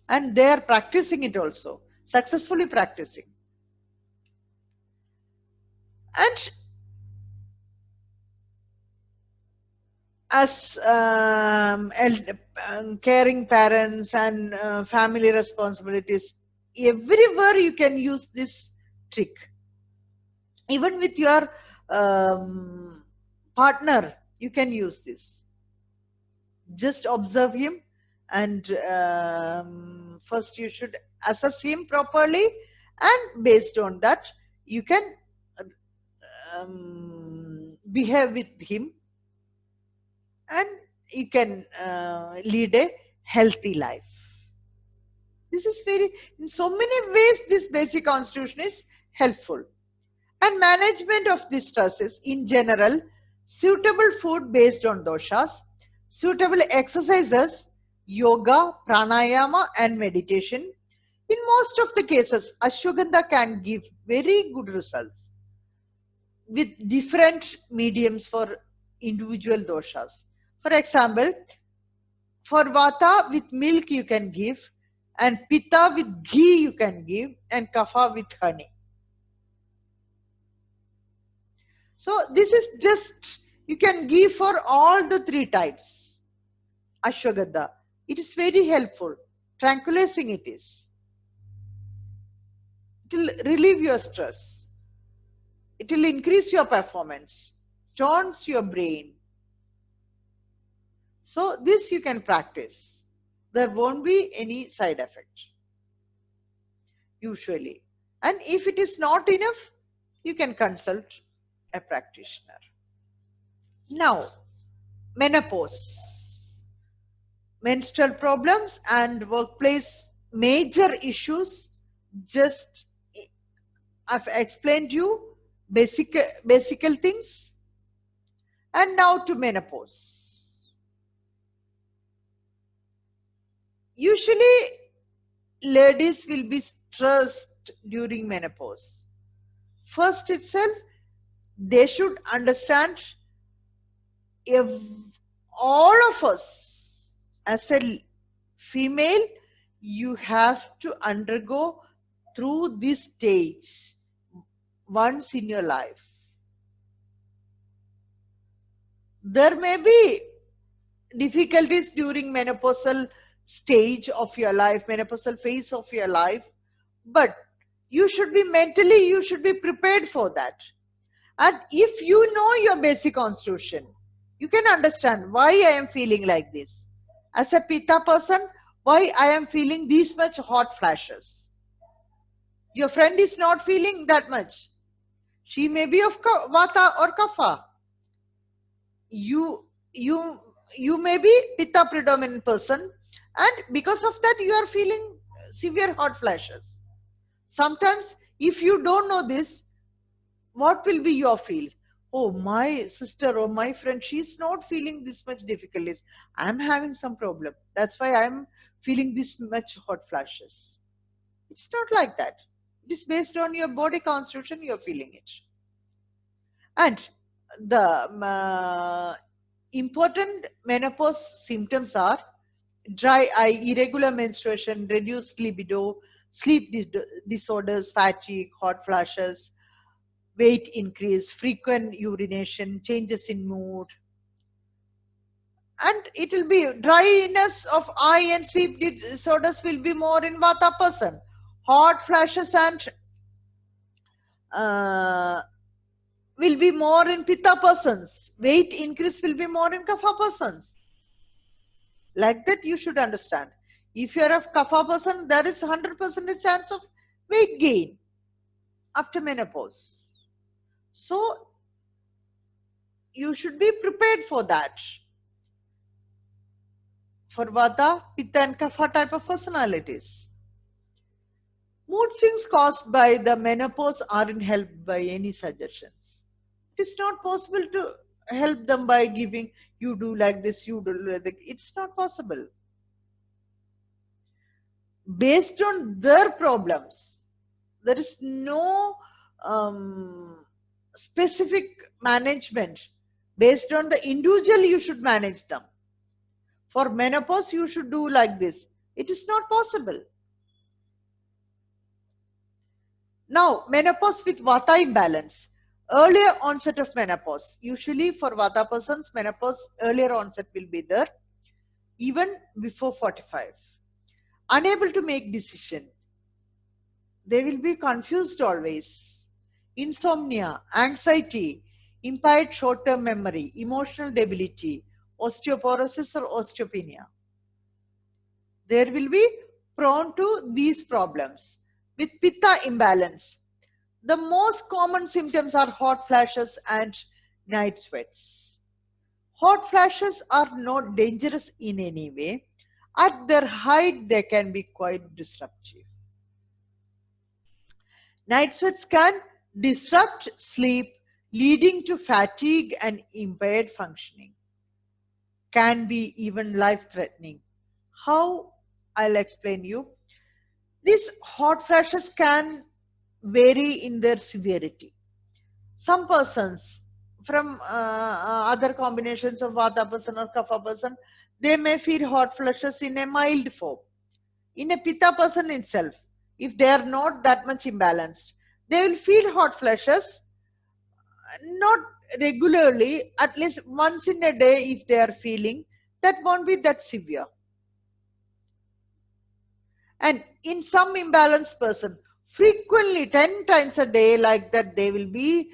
and they are practicing it also, successfully practicing. And as caring parents and family responsibilities, everywhere you can use this trick. Even with your partner, you can use this. Just observe him, and first you should assess him properly, and based on that you can behave with him, and you can lead a healthy life. This is very, in so many ways, this basic constitution is helpful. And management of these stresses in general, suitable food based on doshas, suitable exercises, yoga, pranayama, and meditation. In most of the cases, ashwagandha can give very good results with different mediums for individual doshas. For example, for vata with milk you can give, and pitta with ghee you can give, and kapha with honey. So this is just, you can give for all the three types. Ashwagandha. It is very helpful. Tranquilizing it is. It will relieve your stress. It will increase your performance. Tones your brain. So this you can practice. There won't be any side effect. Usually. And if it is not enough, you can consult a practitioner. Now, menopause. Menstrual problems and workplace major issues. Just I've explained you basic things. And now to menopause. Usually, ladies will be stressed during menopause. First itself, they should understand, if all of us as a female, you have to undergo through this stage once in your life. There may be difficulties during menopausal stage of your life, menopausal phase of your life, but you should be mentally, you should be prepared for that. And if you know your basic constitution, you can understand why I am feeling like this. As a Pitta person, why I am feeling these much hot flashes. Your friend is not feeling that much. She may be of Vata or Kapha. You you you may be Pitta predominant person, and because of that you are feeling severe hot flashes. Sometimes if you don't know this, what will be your feel? Oh, my sister or my friend, she's not feeling this much difficulties. I'm having some problem. That's why I'm feeling this much hot flashes. It's not like that. It is based on your body constitution, you're feeling it. And the important menopause symptoms are dry eye, irregular menstruation, reduced libido, sleep disorders, fatigue, hot flashes, weight increase, frequent urination, changes in mood. And it will be dryness of eye and sleep disorders will be more in Vata person. Hot flashes and uh, will be more in Pitta persons. Weight increase will be more in Kapha persons. Like that you should understand. If you are a Kapha person, there is 100% chance of weight gain after menopause. So you should be prepared for that. For Vata, Pitta and Kapha type of personalities. Mood swings caused by the menopause aren't helped by any suggestions. It is not possible to help them by giving, you do like this, you do like that. It's not possible. Based on their problems, there is no specific management. Based on the individual, you should manage them. For menopause, you should do like this. It is not possible. Now, menopause with Vata imbalance. Earlier onset of menopause. Usually for Vata persons, menopause earlier onset will be there, even before 45. Unable to make decision. They will be confused always. Insomnia, anxiety, impaired short-term memory, emotional debility, osteoporosis or osteopenia. There will be prone to these problems. With Pitta imbalance, the most common symptoms are hot flashes and night sweats. Hot flashes are not dangerous in any way. At their height, they can be quite disruptive. Night sweats can disrupt sleep, leading to fatigue and impaired functioning. Can be even life-threatening. How? I'll explain you. These hot flashes can vary in their severity. Some persons from other combinations of Vata person or Kapha person, they may feel hot flushes in a mild form. In a Pitta person itself, if they are not that much imbalanced, they will feel hot flushes, not regularly, at least once in a day if they are feeling, that won't be that severe. And in some imbalanced person, frequently 10 times a day like that, they will be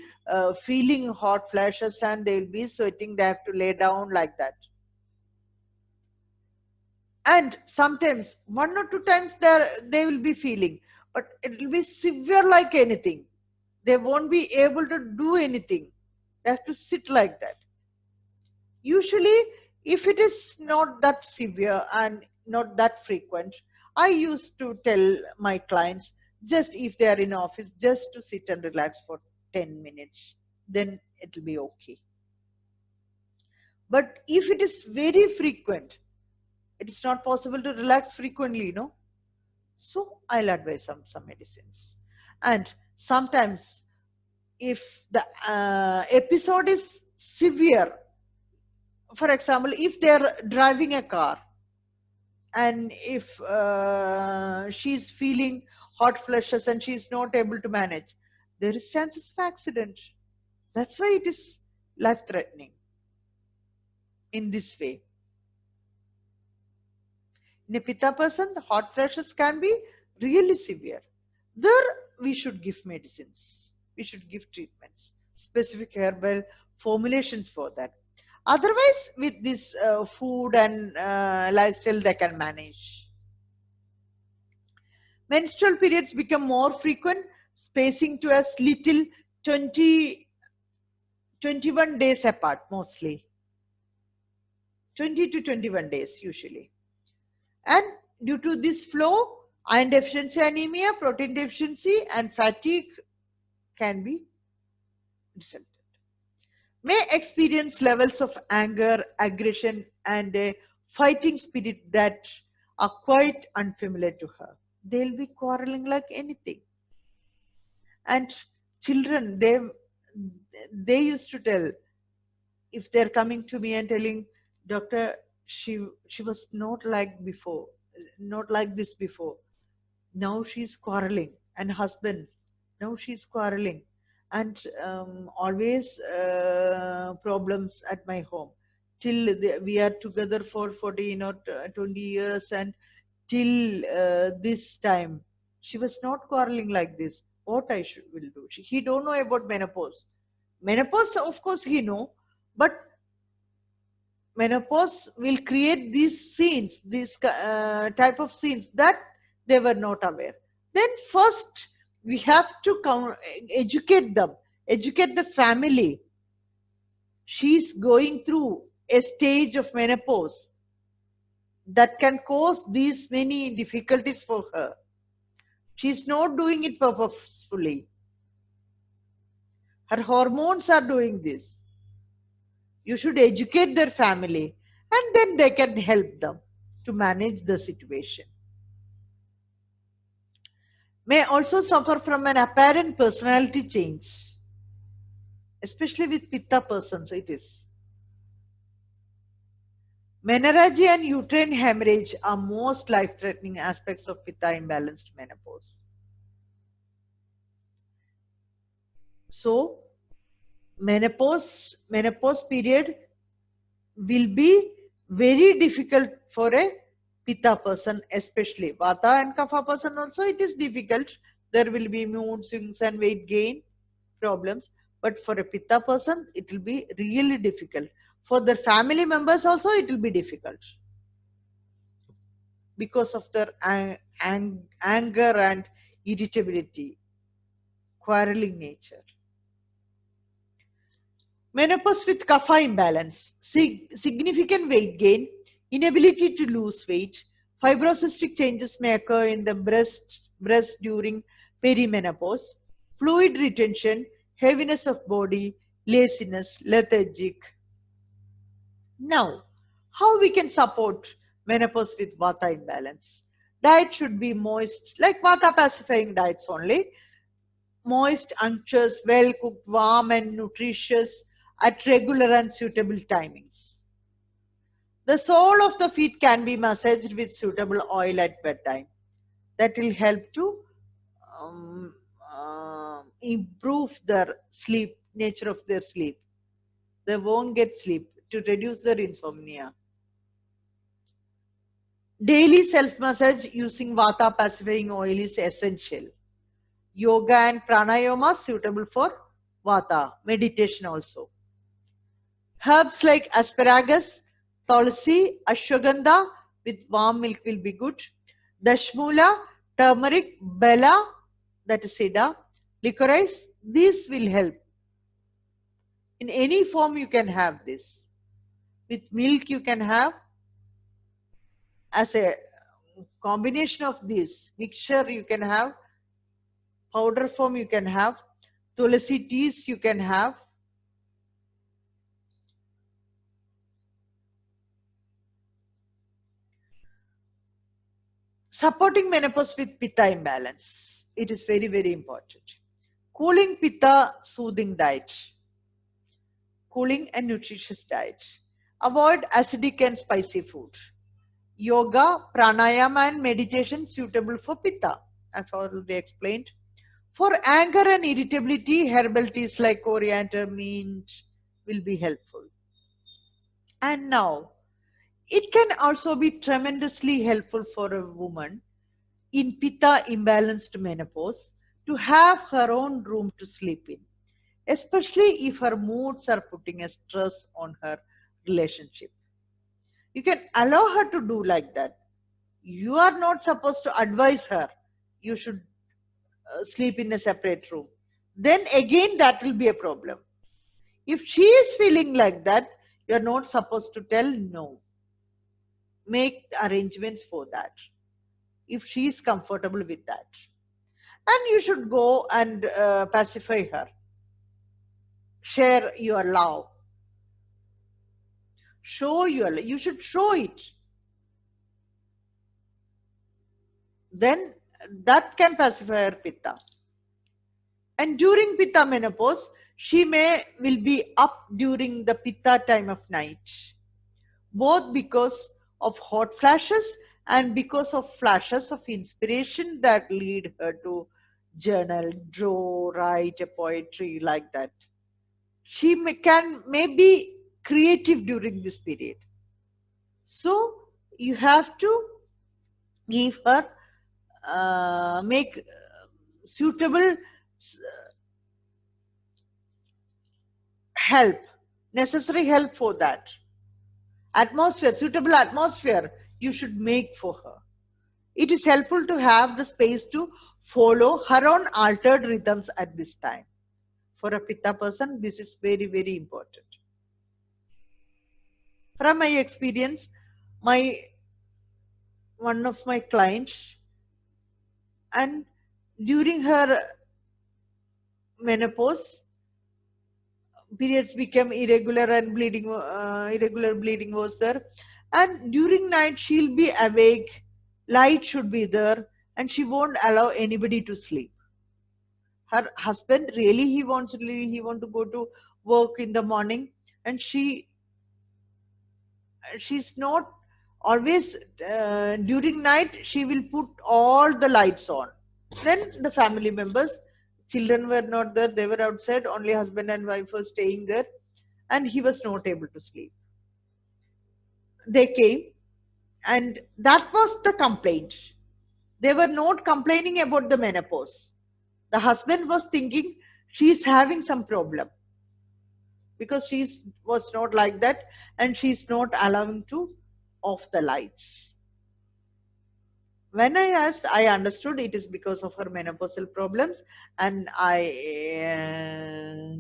feeling hot flashes and they will be sweating, they have to lay down like that. And sometimes 1 or 2 times they will be feeling, but it will be severe like anything. They won't be able to do anything. They have to sit like that. Usually, if it is not that severe and not that frequent, I used to tell my clients, just if they are in office, just to sit and relax for 10 minutes, then it will be okay. But if it is very frequent, it is not possible to relax frequently, no? So I'll advise some medicines. And sometimes, if the episode is severe, for example, if they're driving a car and if she's feeling hot flushes and she's not able to manage, there is chances of accident. That's why it is life threatening in this way. In a pitta person, the hot flashes can be really severe. There, we should give medicines. We should give treatments, specific herbal formulations for that. Otherwise, with this food and lifestyle, they can manage. Menstrual periods become more frequent, spacing to as little 20, 21 days apart, mostly 20 to 21 days usually. And due to this flow, iron deficiency anemia, protein deficiency, and fatigue can be resulted. May experience levels of anger, aggression, and a fighting spirit that are quite unfamiliar to her. They'll be quarreling like anything. And children, they used to tell, if they're coming to me and telling, doctor, she was not like before, not like this before, now she's quarreling, and husband, now she's quarreling, and always problems at my home, till we are together for 14 or 20 years, and till this time she was not quarreling like this. What I should will do? He don't know about menopause. Menopause, of course he know, but menopause will create these scenes, these type of scenes that they were not aware. Then first we have to educate them, educate the family. She's going through a stage of menopause that can cause these many difficulties for her. She's not doing it purposefully. Her hormones are doing this. You should educate their family, and then they can help them to manage the situation. May also suffer from an apparent personality change, especially with pitta persons. It is. Menorrhagia and uterine hemorrhage are most life-threatening aspects of pitta imbalanced menopause. So, menopause period will be very difficult for a pitta person, especially vata and kapha person. Also, it is difficult. There will be mood swings and weight gain problems, but for a pitta person it will be really difficult. For their family members also it will be difficult, because of their anger and irritability, quarreling nature. Menopause with kapha imbalance, significant weight gain, inability to lose weight, fibrocystic changes may occur in the breast during perimenopause, fluid retention, heaviness of body, laziness, lethargic. Now, how we can support menopause with vata imbalance? Diet should be moist, like vata pacifying diets only. Moist, unctuous, well cooked, warm, and nutritious at regular and suitable timings. The sole of the feet can be massaged with suitable oil at bedtime. That will help to um, improve their sleep, nature of their sleep. They won't get sleep, to reduce their insomnia. Daily self massage using vata pacifying oil is essential. Yoga and pranayama suitable for vata. Meditation also. Herbs like asparagus, tulsi, ashwagandha with warm milk will be good. Dashmula, turmeric, bella, that is cedar, licorice, these will help. In any form you can have this. With milk you can have, as a combination of this mixture you can have, powder form you can have, tulsi teas you can have. Supporting menopause with pitta imbalance. It is very, very important. Cooling pitta, soothing diet. Cooling and nutritious diet. Avoid acidic and spicy food. Yoga, pranayama, and meditation suitable for pitta. I've already explained. For anger and irritability, herbal teas like coriander, mint will be helpful. And now, it can also be tremendously helpful for a woman in pitta imbalanced menopause to have her own room to sleep in, especially if her moods are putting a stress on her relationship. You can allow her to do like that. You are not supposed to advise her you should sleep in a separate room. Then again, that will be a problem. If she is feeling like that, you're not supposed to tell no. Make arrangements for that if she is comfortable with that. And you should go and pacify her. Share your love. You should show it. Then that can pacify her pitta. And during pitta menopause, she will be up during the pitta time of night, both because of hot flashes and because of flashes of inspiration that lead her to journal, draw, write a poetry like that. She may be creative during this period. So you have to give her, make suitable help, necessary help for that. Suitable atmosphere you should make for her. It is helpful to have the space to follow her own altered rhythms at this time. For a pitta person, this is very, very important. From my experience, one of my clients, and during her menopause, periods became irregular and irregular bleeding was there. And during night, she'll be awake, light should be there, and she won't allow anybody to sleep. Her husband really he want to go to work in the morning, and she's not always during night she will put all the lights on. Then the family members, children were not there, they were outside, only husband and wife were staying there, and he was not able to sleep. They came, and that was the complaint. They were not complaining about the menopause. The husband was thinking she's having some problem because she was not like that, and she's not allowing to off the lights. When I asked, I understood it is because of her menopausal problems, and I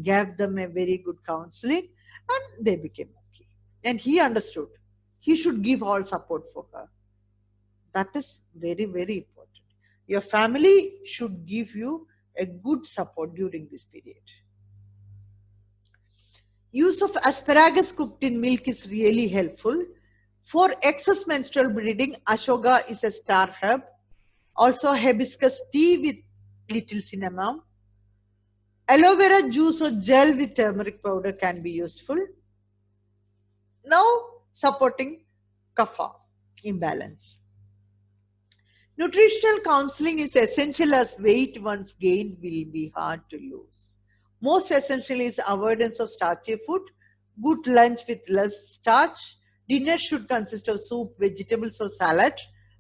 gave them a very good counseling, and they became okay. And he understood he should give all support for her. That is very, very important. Your family should give you a good support during this period. Use of asparagus cooked in milk is really helpful. For excess menstrual bleeding, ashoga is a star herb. Also, hibiscus tea with little cinnamon. Aloe vera juice or gel with turmeric powder can be useful. Now, supporting kapha imbalance. Nutritional counseling is essential as weight once gained will be hard to lose. Most essential is avoidance of starchy food, good lunch with less starch. Dinner should consist of soup, vegetables, or salad.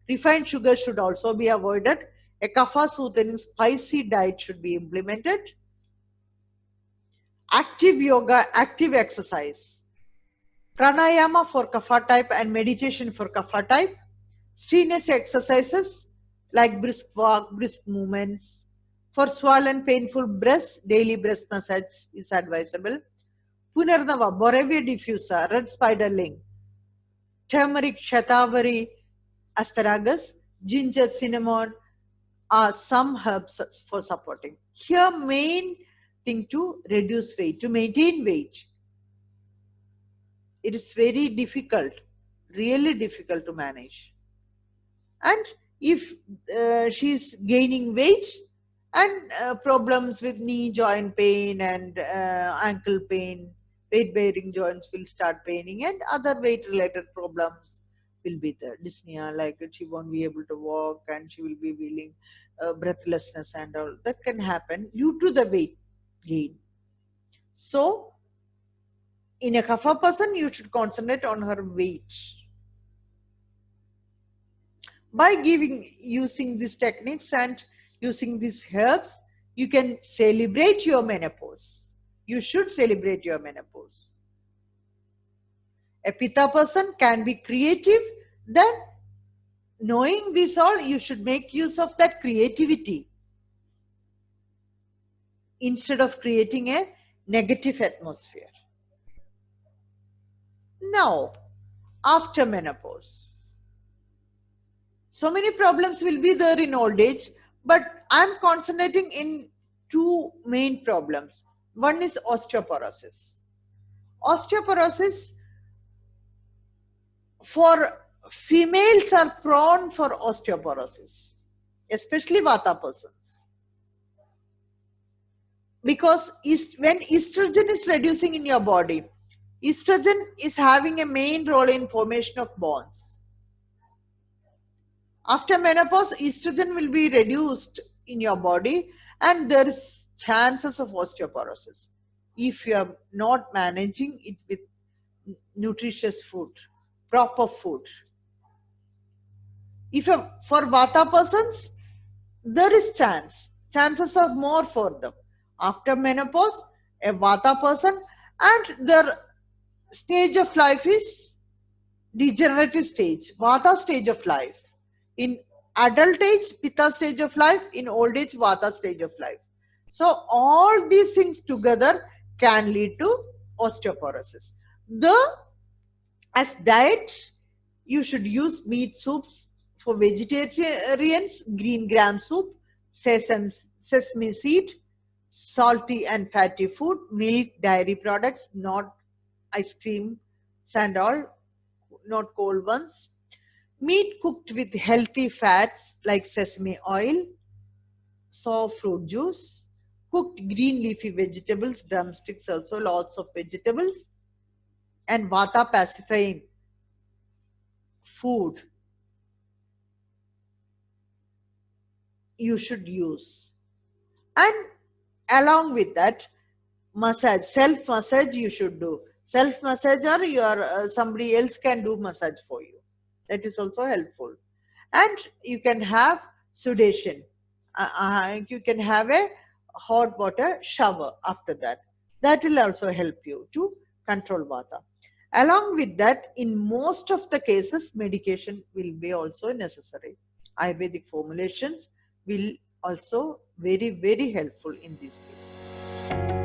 Refined sugar should also be avoided. A kapha soothing spicy diet should be implemented. Active yoga, active exercise. Pranayama for kapha type and meditation for kapha type. Strenuous exercises like brisk walk, brisk movements. For swollen, painful breasts, daily breast massage is advisable. Punarnava, Borrelia diffusa, red spiderling, turmeric, shatavari, asparagus, ginger, cinnamon are some herbs for supporting. Here, main thing to reduce weight, to maintain weight. It is very difficult, really difficult to manage. And If she's gaining weight and problems with knee joint pain and ankle pain, weight bearing joints will start paining, and other weight related problems will be there. Dyspnea, like she won't be able to walk and she will be feeling breathlessness and all that can happen due to the weight gain. So in a kapha person, you should concentrate on her weight. By using these techniques and using these herbs, you can celebrate your menopause. You should celebrate your menopause. A pitta person can be creative. Then, knowing this all, you should make use of that creativity instead of creating a negative atmosphere. Now, after menopause, so many problems will be there in old age, but I'm concentrating in two main problems. One is osteoporosis. Osteoporosis, for females, are prone for osteoporosis, especially vata persons. Because when estrogen is reducing in your body, estrogen is having a main role in formation of bones. After menopause, estrogen will be reduced in your body and there is chances of osteoporosis if you are not managing it with nutritious food, proper food. If for vata persons, there is chances are more for them. After menopause, a vata person, and their stage of life is degenerative stage, vata stage of life. In adult age, pitta stage of life. In old age, vata stage of life. So all these things together can lead to osteoporosis. As diet, you should use meat soups. For vegetarians, green gram soup, sesame seed, salty and fatty food, milk, dairy products, not ice cream and all, not cold ones. Meat cooked with healthy fats like sesame oil, sour fruit juice, cooked green leafy vegetables, drumsticks also, lots of vegetables, and vata pacifying food you should use. And along with that, self massage you should do. Self massage, or somebody else can do massage for you. That is also helpful. And you can have sedation. You can have a hot water shower after that. That will also help you to control vata. Along with that, in most of the cases, medication will be also necessary. Ayurvedic formulations will also very, very helpful in these cases.